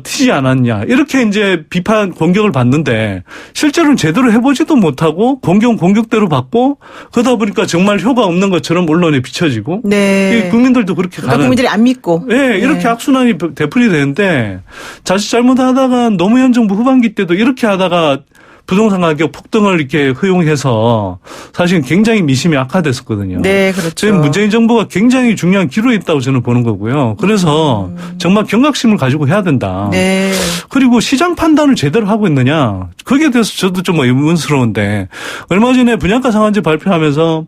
튀지 않았냐. 이렇게 이제 공격을 받는데, 실제로는 제대로 해보지도 못하고, 공격대로 받고, 그러다 보니까 정말 효과 없는 것처럼 언론에 비춰지고, 네. 이 국민들도 그렇게 그러니까 국민들이 안 믿고. 예, 이렇게 네. 악순환이 되풀이 되는데, 자칫 잘못하다가 노무현 정부 후반기 때도 이렇게 하다가 부동산 가격 폭등을 이렇게 허용해서 사실 굉장히 미심이 악화됐었거든요. 네, 그렇죠. 지금 문재인 정부가 굉장히 중요한 기로에 있다고 저는 보는 거고요. 그래서 정말 경각심을 가지고 해야 된다. 네. 그리고 시장 판단을 제대로 하고 있느냐. 거기에 대해서 저도 좀 의문스러운데 얼마 전에 분양가 상한제 발표하면서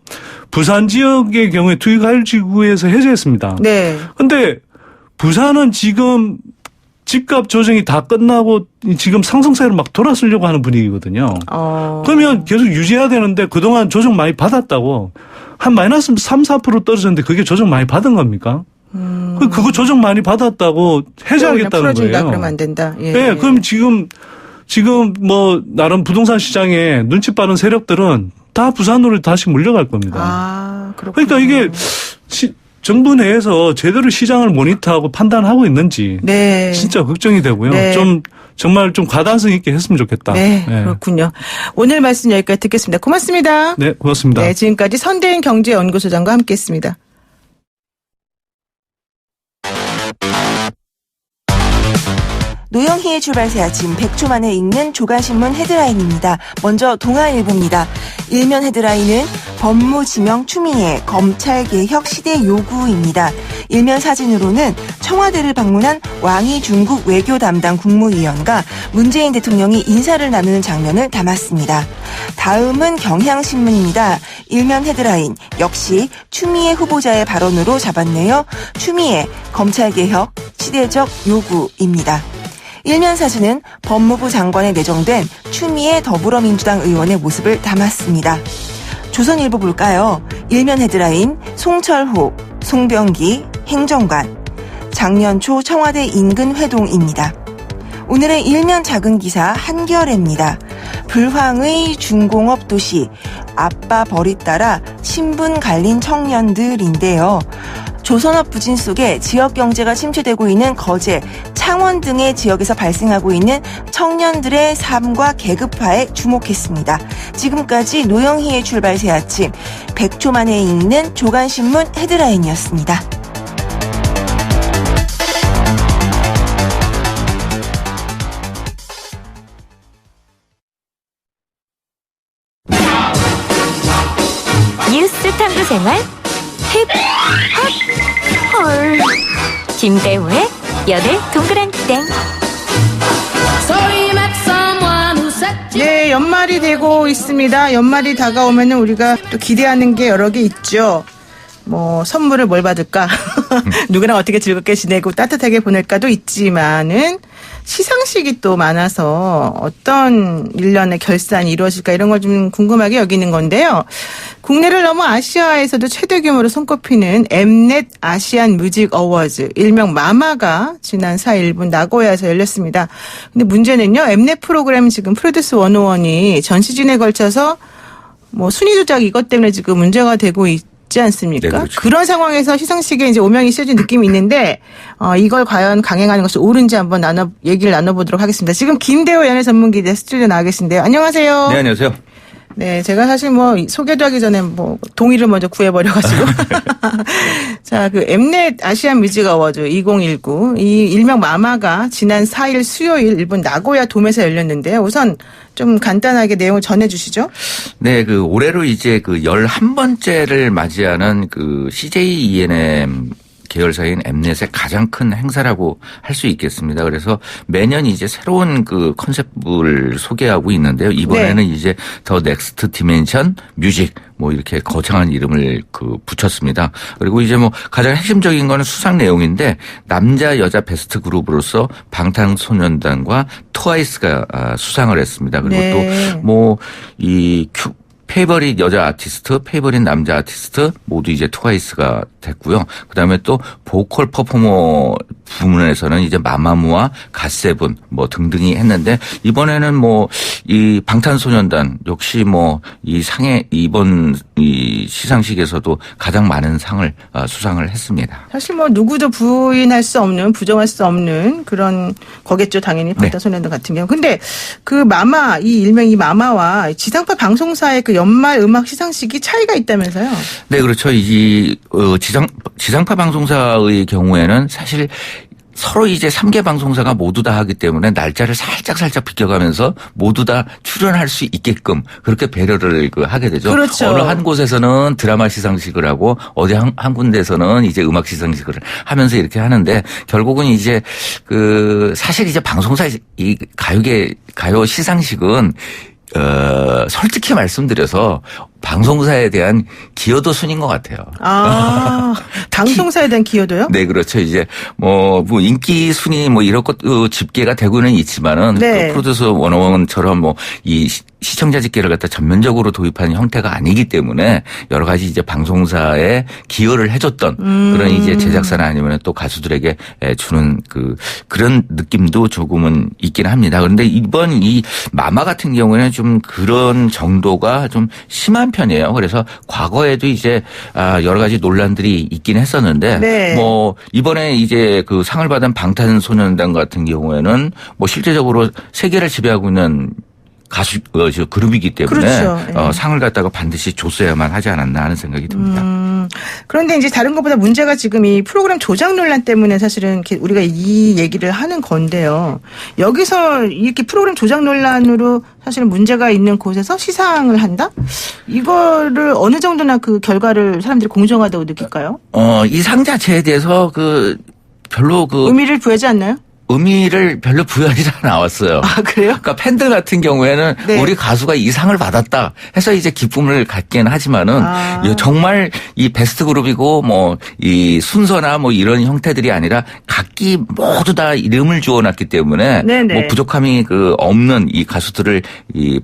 부산 지역의 경우에 투기과열지구에서 해제했습니다. 네. 근데 부산은 지금 집값 조정이 다 끝나고 지금 상승세로 막 돌아서려고 하는 분위기거든요. 그러면 계속 유지해야 되는데 그동안 조정 많이 받았다고 한 마이너스 3, 4% 떨어졌는데 그게 조정 많이 받은 겁니까? 그거 조정 많이 받았다고 해제하겠다는 풀어준다, 거예요. 그러면 안 된다. 예. 네, 그럼 지금 뭐 나름 부동산 시장에 눈치 빠른 세력들은 다 부산으로 다시 물려갈 겁니다. 아, 그렇군요. 그러니까 이게 정부 내에서 제대로 시장을 모니터하고 판단하고 있는지 네. 진짜 걱정이 되고요. 네. 정말 좀 가단성 있게 했으면 좋겠다. 네, 그렇군요. 오늘 말씀 여기까지 듣겠습니다. 고맙습니다. 네, 고맙습니다. 네, 지금까지 선대인 경제연구소장과 함께했습니다. 노영희의 출발새 아침 100초 만에 읽는 조간신문 헤드라인입니다. 먼저 동아일보입니다. 일면 헤드라인은 법무지명 추미애 검찰개혁 시대 요구입니다. 일면 사진으로는 청와대를 방문한 왕이 중국 외교 담당 국무위원과 문재인 대통령이 인사를 나누는 장면을 담았습니다. 다음은 경향신문입니다. 일면 헤드라인 역시 추미애 후보자의 발언으로 잡았네요. 추미애 검찰개혁 시대적 요구입니다. 일면 사진은 법무부 장관에 내정된 추미애 더불어민주당 의원의 모습을 담았습니다. 조선일보 볼까요? 일면 헤드라인 송철호, 송병기 행정관 작년 초 청와대 인근 회동입니다. 오늘의 일면 작은 기사 한겨레입니다. 불황의 중공업 도시 아빠 벌이 따라 신분 갈린 청년들인데요. 조선업 부진 속에 지역 경제가 침체되고 있는 거제, 창원 등의 지역에서 발생하고 있는 청년들의 삶과 계급화에 주목했습니다. 지금까지 노영희의 출발새 아침 100초 만에 읽는 조간신문 헤드라인이었습니다. 뉴스 탐구 생활 힙 헐 김대호의 연애 동그랑땡. 네, 연말이 되고 있습니다. 연말이 다가오면은 우리가 또 기대하는 게 여러 개 있죠. 뭐 선물을 뭘 받을까? 누구랑 어떻게 즐겁게 지내고 따뜻하게 보낼까도 있지만은 시상식이 또 많아서 어떤 일련의 결산이 이루어질까 이런 걸 좀 궁금하게 여기는 건데요. 국내를 넘어 아시아에서도 최대 규모로 손꼽히는 엠넷 아시안 뮤직 어워즈 일명 마마가 지난 4일 일본 나고야에서 열렸습니다. 근데 문제는요. 엠넷 프로그램 지금 프로듀스 101이 전 시즌에 걸쳐서 뭐 순위 조작 이것 때문에 지금 문제가 되고 있지 않습니까? 네, 그렇죠. 그런 상황에서 시상식에 이제 오명이 씌워진 느낌이 있는데 이걸 과연 강행하는 것이 옳은지 한번 얘기를 나눠보도록 하겠습니다. 지금 김대호 연예 전문기자 스튜디오 나와 계신데요. 안녕하세요. 네, 안녕하세요. 네, 제가 사실 뭐 소개도 하기 전에 뭐 동의를 먼저 구해버려가지고 자, 그 엠넷 아시안 뮤직 어워즈 2019 이 일명 마마가 지난 4일 수요일 일본 나고야 돔에서 열렸는데요. 우선 좀 간단하게 내용을 전해주시죠. 네, 그 올해로 이제 그 11번째를 맞이하는 그 CJ ENM 계열사인 엠넷의 가장 큰 행사라고 할 수 있겠습니다. 그래서 매년 이제 새로운 그 컨셉을 소개하고 있는데요. 이번에는 네. 이제 더 넥스트 디멘션 뮤직 뭐 이렇게 거창한 이름을 그 붙였습니다. 그리고 이제 뭐 가장 핵심적인 거는 수상 내용인데 남자 여자 베스트 그룹으로서 방탄소년단과 트와이스가 수상을 했습니다. 그리고 네. 또 뭐 이 페이버릿 여자 아티스트, 페이버릿 남자 아티스트 모두 이제 트와이스가 됐고요. 그다음에 또 보컬 퍼포머 부문에서는 이제 마마무와 갓세븐 뭐 등등이 했는데 이번에는 뭐 이 방탄소년단 역시 뭐 이 상에 이번 이 시상식에서도 가장 많은 상을 수상을 했습니다. 사실 뭐 누구도 부인할 수 없는 부정할 수 없는 그런 거겠죠. 당연히 방탄소년단 같은 경우. 근데 그 마마 이 일명 이 마마와 지상파 방송사의 그 연말 음악 시상식이 차이가 있다면서요? 네, 그렇죠. 이 지상파 방송사의 경우에는 사실 서로 이제 3개 방송사가 모두 다 하기 때문에 날짜를 살짝 비껴가면서 모두 다 출연할 수 있게끔 그렇게 배려를 하게 되죠. 그렇죠. 어느 한 곳에서는 드라마 시상식을 하고 어디 한 군데에서는 이제 음악 시상식을 하면서 이렇게 하는데 결국은 이제 그 사실 이제 방송사 이 가요 시상식은 솔직히 말씀드려서 방송사에 대한 기여도 순인 것 같아요. 아, 방송사에 대한 기여도요? 네, 그렇죠. 이제 뭐 인기 순위 뭐 이런 것 집계가 되고는 있지만은 네. 그 프로듀스 101처럼 뭐 이 시청자 집계를 갖다 전면적으로 도입하는 형태가 아니기 때문에 여러 가지 이제 방송사에 기여를 해줬던 그런 이제 제작사나 아니면 또 가수들에게 주는 그런 느낌도 조금은 있긴 합니다. 그런데 이번 이 마마 같은 경우에는 좀 그런 정도가 좀 심한 친한 편이에요. 그래서 과거에도 이제 여러 가지 논란들이 있긴 했었는데 네. 뭐 이번에 이제 그 상을 받은 방탄소년단 같은 경우에는 뭐 실제적으로 세계를 지배하고 있는 가수 그룹이기 때문에 그렇죠. 네. 상을 갖다가 반드시 줬어야만 하지 않았나 하는 생각이 듭니다. 그런데 이제 다른 것보다 문제가 지금 이 프로그램 조작 논란 때문에 사실은 우리가 이 얘기를 하는 건데요. 여기서 이렇게 프로그램 조작 논란으로 사실은 문제가 있는 곳에서 시상을 한다? 이거를 어느 정도나 그 결과를 사람들이 공정하다고 느낄까요? 이 상 자체에 대해서 별로 의미를 부여하지 않나요? 의미를 별로 부여하지 않았어요. 아, 그래요? 그러니까 팬들 같은 경우에는 네. 우리 가수가 이 상을 받았다 해서 이제 기쁨을 갖긴 하지만은 정말 이 베스트 그룹이고 뭐 이 순서나 뭐 이런 형태들이 아니라 각기 모두 다 이름을 주어놨기 때문에 네네. 뭐 부족함이 없는 이 가수들을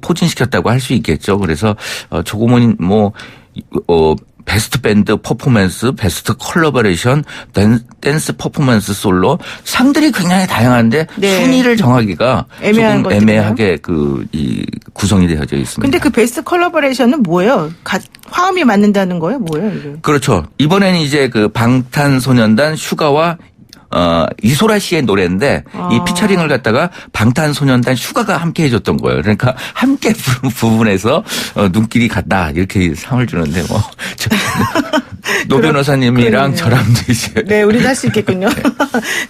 포진시켰다고 할 수 있겠죠. 그래서 조금은 베스트 밴드 퍼포먼스, 베스트 컬러버레이션, 댄스 퍼포먼스 솔로 상들이 굉장히 다양한데 네. 순위를 정하기가 애매한 조금 것들이요? 애매하게 구성이 되어져 있습니다. 근데 그 베스트 컬러버레이션은 뭐예요? 화음이 맞는다는 거예요? 뭐예요, 이게? 그렇죠. 이번에는 이제 방탄소년단 슈가와 이소라 씨의 노래인데 이 피처링을 갖다가 방탄소년단 슈가가 함께 해줬던 거예요. 그러니까 함께 부른 부분에서 눈길이 같다 이렇게 상을 주는데 노 변호사님이랑 저랑도 이제 네, 우리도 할 수 있겠군요.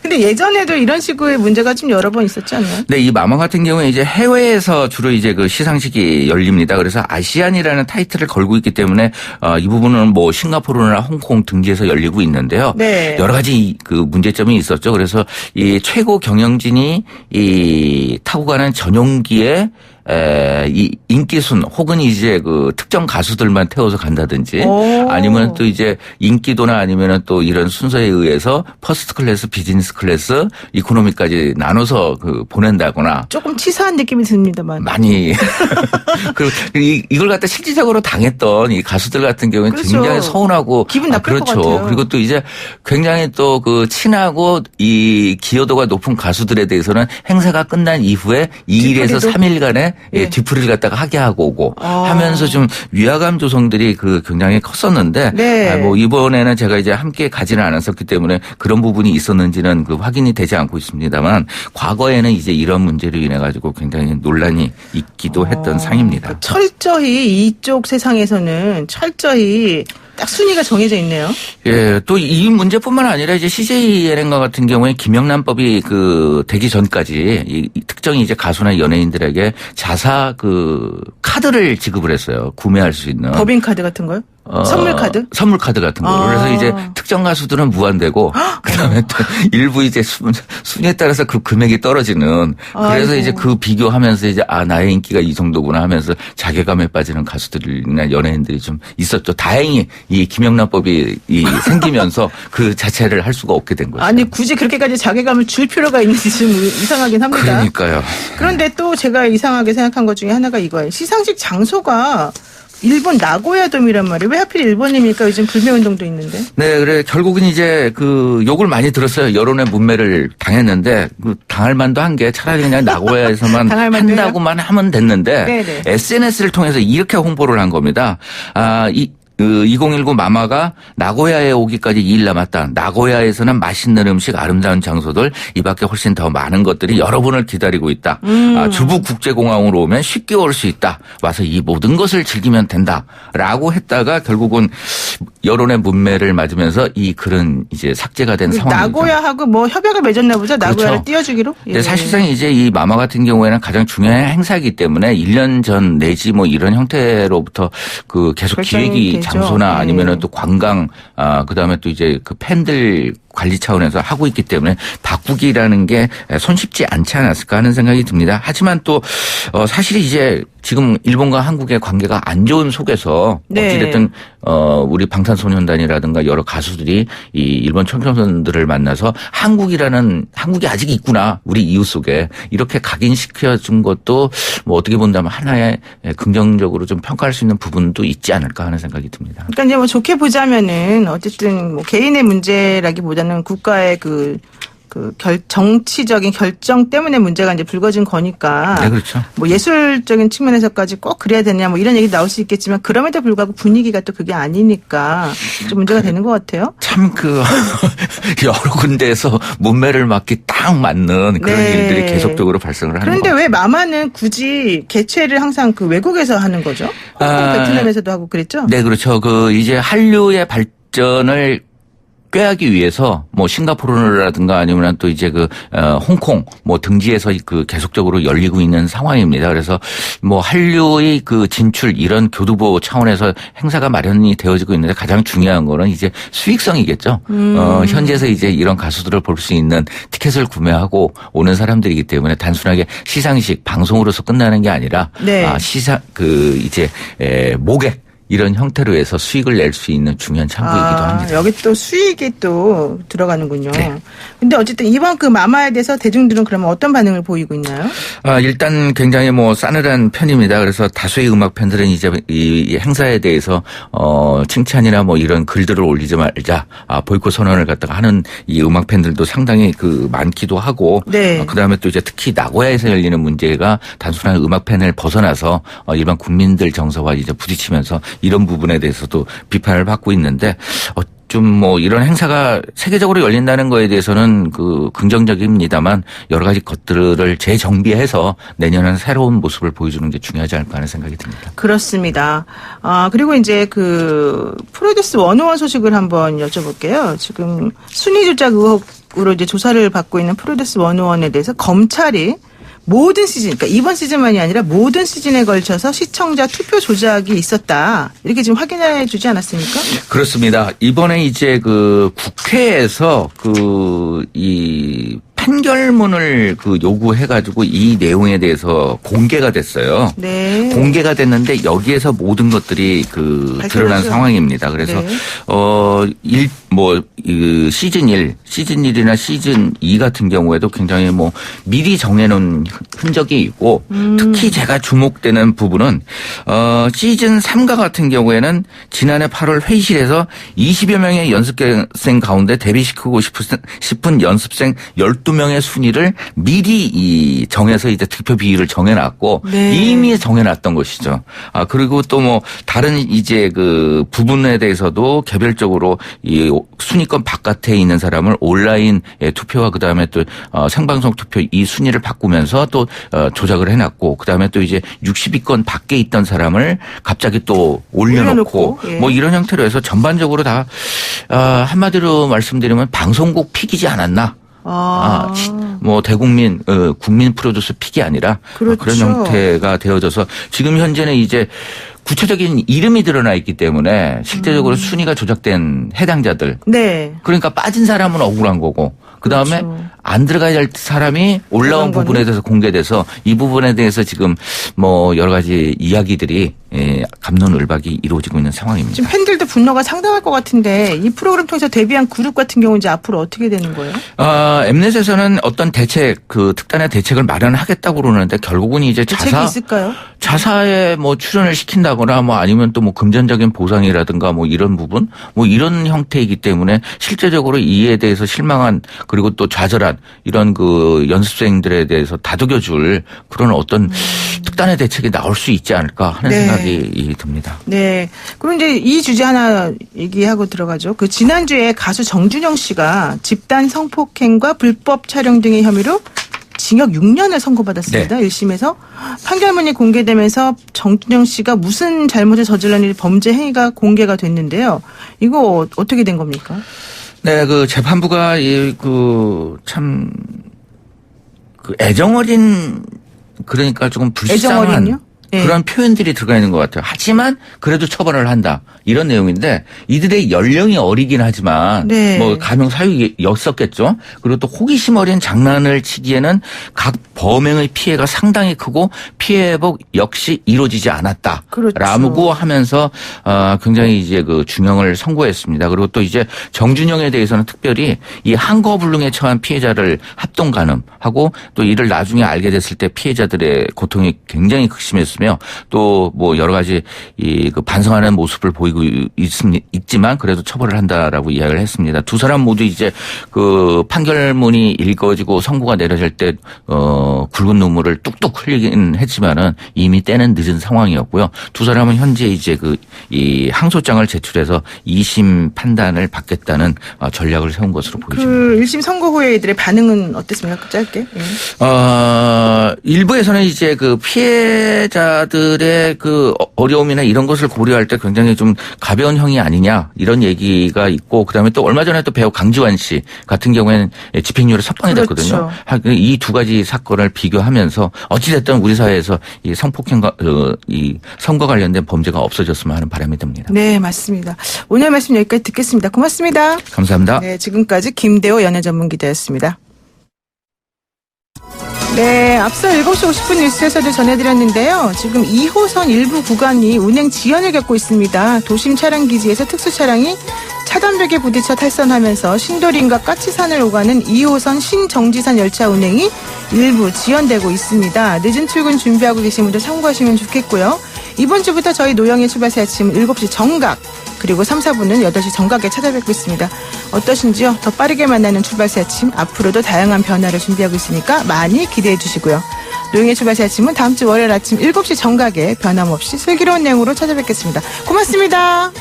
근데 예전에도 이런 식의 문제가 좀 여러 번 있었지 않나요? 네, 이 마마 같은 경우에 이제 해외에서 주로 이제 시상식이 열립니다. 그래서 아시안이라는 타이틀을 걸고 있기 때문에 이 부분은 뭐 싱가포르나 홍콩 등지에서 열리고 있는데요. 네. 여러 가지 문제점이 있었죠. 그래서 이 최고 경영진이 타고 가는 전용기에 이 인기순 혹은 이제 특정 가수들만 태워서 간다든지 아니면 또 이제 인기도나 아니면은 또 이런 순서에 의해서 퍼스트 클래스, 비즈니스 클래스, 이코노미까지 나눠서 보낸다거나 조금 치사한 느낌이 듭니다만. 많이 그리고 이걸 갖다 실질적으로 당했던 이 가수들 같은 경우는 그렇죠. 굉장히 서운하고 기분 나쁠 것 그렇죠. 같아요. 그리고 또 이제 굉장히 또 친하고 이 기여도가 높은 가수들에 대해서는 행사가 끝난 이후에 2일에서 뒤풀이도? 3일간의 네. 뒤풀이를 갖다가 하게 하고 오고 하면서 좀 위화감 조성들이 굉장히 컸었는데 네. 뭐 이번에는 제가 이제 함께 가지는 않았었기 때문에 그런 부분이 있었는지는 확인이 되지 않고 있습니다만 과거에는 이제 이런 문제로 인해 가지고 굉장히 논란이 있기도 했던 상입니다. 철저히 이쪽 세상에서는 철저히 딱 순위가 정해져 있네요. 예, 또 이 문제뿐만 아니라 이제 CJ 예능과 같은 경우에 김영란법이 되기 전까지 이 특정 이제 가수나 연예인들에게 자사 카드를 지급을 했어요. 구매할 수 있는. 법인 카드 같은 거요? 선물 카드? 선물 카드 같은 거. 그래서 이제 특정 가수들은 무한대고 그다음에 또 일부 이제 순위에 따라서 그 금액이 떨어지는 그래서 아이고. 이제 비교하면서 이제 나의 인기가 이 정도구나 하면서 자괴감에 빠지는 가수들이나 연예인들이 좀 있었죠. 다행히 이 김영란법이 생기면서 그 자체를 할 수가 없게 된 거죠. 아니 굳이 그렇게까지 자괴감을 줄 필요가 있는지 좀 이상하긴 합니다. 그러니까요. 그런데 또 제가 이상하게 생각한 것 중에 하나가 이거예요. 시상식 장소가 일본 나고야돔이란 말이에요. 왜 하필 일본입니까? 요즘 불매운동도 있는데. 네, 그래 결국은 이제 욕을 많이 들었어요. 여론의 문매를 당했는데 당할 만도 한 게 차라리 그냥 나고야에서만 당할 만도요? 한다고만 하면 됐는데 네네. SNS를 통해서 이렇게 홍보를 한 겁니다. 2019 마마가 나고야에 오기까지 2일 남았다. 나고야에서는 맛있는 음식, 아름다운 장소들, 이 밖에 훨씬 더 많은 것들이 여러분을 기다리고 있다. 주부국제공항으로 오면 쉽게 올 수 있다. 와서 이 모든 것을 즐기면 된다. 라고 했다가 결국은 여론의 문매를 맞으면서 이 글은 이제 삭제가 된 상황입니다. 나고야하고 뭐 협약을 맺었나 보죠? 나고야를 그렇죠. 띄워주기로? 예. 근데 사실상 이제 이 마마 같은 경우에는 가장 중요한 행사이기 때문에 1년 전 내지 뭐 이런 형태로부터 계속 결정이 기획이 되죠. 장소나 네. 아니면은 또 관광, 그다음에 또 이제 팬들 관리 차원에서 하고 있기 때문에 바꾸기라는 게 손쉽지 않지 않았을까 하는 생각이 듭니다. 하지만 또 사실 이제 지금 일본과 한국의 관계가 안 좋은 속에서 네. 어찌됐든 우리 방탄소년단이라든가 여러 가수들이 이 일본 청소년들을 만나서 한국이 아직 있구나 우리 이웃 속에 이렇게 각인시켜 준 것도 뭐 어떻게 본다면 하나의 긍정적으로 좀 평가할 수 있는 부분도 있지 않을까 하는 생각이 듭니다. 그러니까 이제 뭐 좋게 보자면은 어쨌든 뭐 개인의 문제라기보다는 국가의 정치적인 결정 때문에 문제가 이제 불거진 거니까. 네, 그렇죠. 뭐 예술적인 측면에서까지 꼭 그래야 되냐 뭐 이런 얘기 나올 수 있겠지만 그럼에도 불구하고 분위기가 또 그게 아니니까 좀 문제가 되는 것 같아요. 참 여러 군데에서 문매를 맞기 딱 맞는 그런 네. 일들이 계속적으로 발생을 하는 그런데 것 왜 마마는 굳이 개최를 항상 그 외국에서 하는 거죠? 베트남에서도 하고 그랬죠? 네, 그렇죠. 이제 한류의 발전을 꾀하기 위해서 뭐 싱가포르라든가 아니면 또 이제 홍콩 뭐 등지에서 계속적으로 열리고 있는 상황입니다. 그래서 뭐 한류의 진출 이런 교두보 차원에서 행사가 마련이 되어지고 있는데 가장 중요한 거는 이제 수익성이겠죠. 현지에서 이제 이런 가수들을 볼 수 있는 티켓을 구매하고 오는 사람들이기 때문에 단순하게 시상식 방송으로서 끝나는 게 아니라 네. 모객 이런 형태로 해서 수익을 낼 수 있는 중요한 창구이기도 합니다. 여기 또 수익이 또 들어가는군요. 네. 근데 어쨌든 이번 마마에 대해서 대중들은 그러면 어떤 반응을 보이고 있나요? 일단 굉장히 싸늘한 편입니다. 그래서 다수의 음악 팬들은 이제 이 행사에 대해서 칭찬이나 이런 글들을 올리지 말자, 보이콧 선언을 갖다가 하는 이 음악 팬들도 상당히 많기도 하고, 네. 그다음에 또 이제 특히 나고야에서 열리는 문제가 단순한 음악 팬을 벗어나서 일반 국민들 정서와 이제 부딪히면서 이런 부분에 대해서도 비판을 받고 있는데 이런 행사가 세계적으로 열린다는 거에 대해서는 긍정적입니다만 여러 가지 것들을 재정비해서 내년에는 새로운 모습을 보여주는 게 중요하지 않을까 하는 생각이 듭니다. 그렇습니다. 그리고 이제 프로듀스 101 소식을 한번 여쭤볼게요. 지금 순위 조작 의혹으로 이제 조사를 받고 있는 프로듀스 101에 대해서 검찰이 모든 시즌, 그러니까 이번 시즌만이 아니라 모든 시즌에 걸쳐서 시청자 투표 조작이 있었다. 이렇게 지금 확인해 주지 않았습니까? 그렇습니다. 이번에 이제 국회에서 이 판결문을 요구해가지고 이 내용에 대해서 공개가 됐어요. 네. 공개가 됐는데 여기에서 모든 것들이 드러난 상황입니다. 그래서 네. 시즌 1, 시즌 1이나 시즌 2 같은 경우에도 굉장히 미리 정해놓은 흔적이 있고 특히 제가 주목되는 부분은 시즌 3과 같은 경우에는 지난해 8월 회의실에서 20여 명의 연습생 가운데 데뷔시키고 싶은 연습생 12명의 순위를 미리 정해서 이제 득표 비율을 정해놨고 네. 이미 정해놨던 것이죠. 그리고 또 다른 이제 부분에 대해서도 개별적으로 이 순위권 바깥에 있는 사람을 온라인 투표와 그다음에 또 생방송 투표 이 순위를 바꾸면서 또 조작을 해놨고 그다음에 또 이제 60위권 밖에 있던 사람을 갑자기 또 올려놓고 예. 이런 형태로 해서 전반적으로 다 한마디로 말씀드리면 방송국 픽이지 않았나. 대국민 국민 프로듀스 픽이 아니라 그렇죠. 그런 형태가 되어져서 지금 현재는 이제 구체적인 이름이 드러나 있기 때문에 실제적으로 순위가 조작된 해당자들. 네. 그러니까 빠진 사람은 억울한 거고 그다음에 그렇죠. 안 들어가야 할 사람이 올라온 부분에 대해서 공개돼서 이 부분에 대해서 지금 여러 가지 이야기들이 갑론을박이 이루어지고 있는 상황입니다. 지금 팬들도 분노가 상당할 것 같은데 이 프로그램 통해서 데뷔한 그룹 같은 경우는 이제 앞으로 어떻게 되는 거예요? 엠넷에서는 어떤 대책, 특단의 대책을 마련하겠다고 그러는데 결국은 이제 대책이 있을까요? 자사에 출연을 시킨다거나 아니면 또 금전적인 보상이라든가 이런 부분 이런 형태이기 때문에 실제적으로 이에 대해서 실망한 그리고 또 좌절한 이런 연습생들에 대해서 다독여줄 그런 어떤 특단의 대책이 나올 수 있지 않을까 하는 네. 생각이 듭니다. 네. 그럼 이제 이 주제 하나 얘기하고 들어가죠. 지난주에 가수 정준영 씨가 집단 성폭행과 불법 촬영 등의 혐의로 징역 6년을 선고받았습니다. 네. 1심에서 판결문이 공개되면서 정준영 씨가 무슨 잘못을 저질렀는지 범죄 행위가 공개가 됐는데요. 이거 어떻게 된 겁니까? 네, 재판부가 참 애정어린 그러니까 조금 불쌍한 애정어린요? 네. 그런 표현들이 들어가 있는 것 같아요. 하지만 그래도 처벌을 한다. 이런 내용인데 이들의 연령이 어리긴 하지만 네. 감형 사유였었겠죠. 그리고 또 호기심 어린 장난을 치기에는 각 범행의 피해가 상당히 크고 피해 회복 역시 이루어지지 않았다. 그렇죠. 라고 하면서 굉장히 이제 중형을 선고했습니다. 그리고 또 이제 정준영에 대해서는 특별히 이 항거불능에 처한 피해자를 합동 간음하고 또 이를 나중에 알게 됐을 때 피해자들의 고통이 굉장히 극심했으며 있으며 또 뭐 여러 가지 그 반성하는 모습을 보이고 있지만 그래도 처벌을 한다라고 이야기를 했습니다. 두 사람 모두 이제 그 판결문이 읽어지고 선고가 내려질 때 굵은 눈물을 뚝뚝 흘리긴 했지만은 이미 때는 늦은 상황이었고요. 두 사람은 현재 이제 이 항소장을 제출해서 2심 판단을 받겠다는 전략을 세운 것으로 보여집니다. 그 1심 선고 후에 이들의 반응은 어땠습니까? 짧게. 예. 일부에서는 이제 그 피해자들의 그 어려움이나 이런 것을 고려할 때 굉장히 좀 가벼운 형이 아니냐 이런 얘기가 있고 그다음에 또 얼마 전에 또 배우 강지환 씨 같은 경우에는 집행유예 석방이 됐거든요. 그렇죠. 이 두 가지 사건을 비교하면서 어찌됐든 우리 사회에서 이 성폭행과 이 성과 관련된 범죄가 없어졌으면 하는 바람이 듭니다. 네, 맞습니다. 오늘 말씀 여기까지 듣겠습니다. 고맙습니다. 감사합니다. 네, 지금까지 김대호 연예전문기자였습니다. 네, 앞서 7시 50분 뉴스에서도 전해드렸는데요. 지금 2호선 일부 구간이 운행 지연을 겪고 있습니다. 도심 차량 기지에서 특수 차량이 차단벽에 부딪혀 탈선하면서 신도림과 까치산을 오가는 2호선 신정지산 열차 운행이 일부 지연되고 있습니다. 늦은 출근 준비하고 계신 분들 참고하시면 좋겠고요. 이번 주부터 저희 노영의 출발새 아침 7시 정각 그리고 3, 4분은 8시 정각에 찾아뵙고 있습니다. 어떠신지요? 더 빠르게 만나는 출발새 아침 앞으로도 다양한 변화를 준비하고 있으니까 많이 기대해 주시고요. 노영의 출발새 아침은 다음 주 월요일 아침 7시 정각에 변함없이 슬기로운 내용으로 찾아뵙겠습니다. 고맙습니다.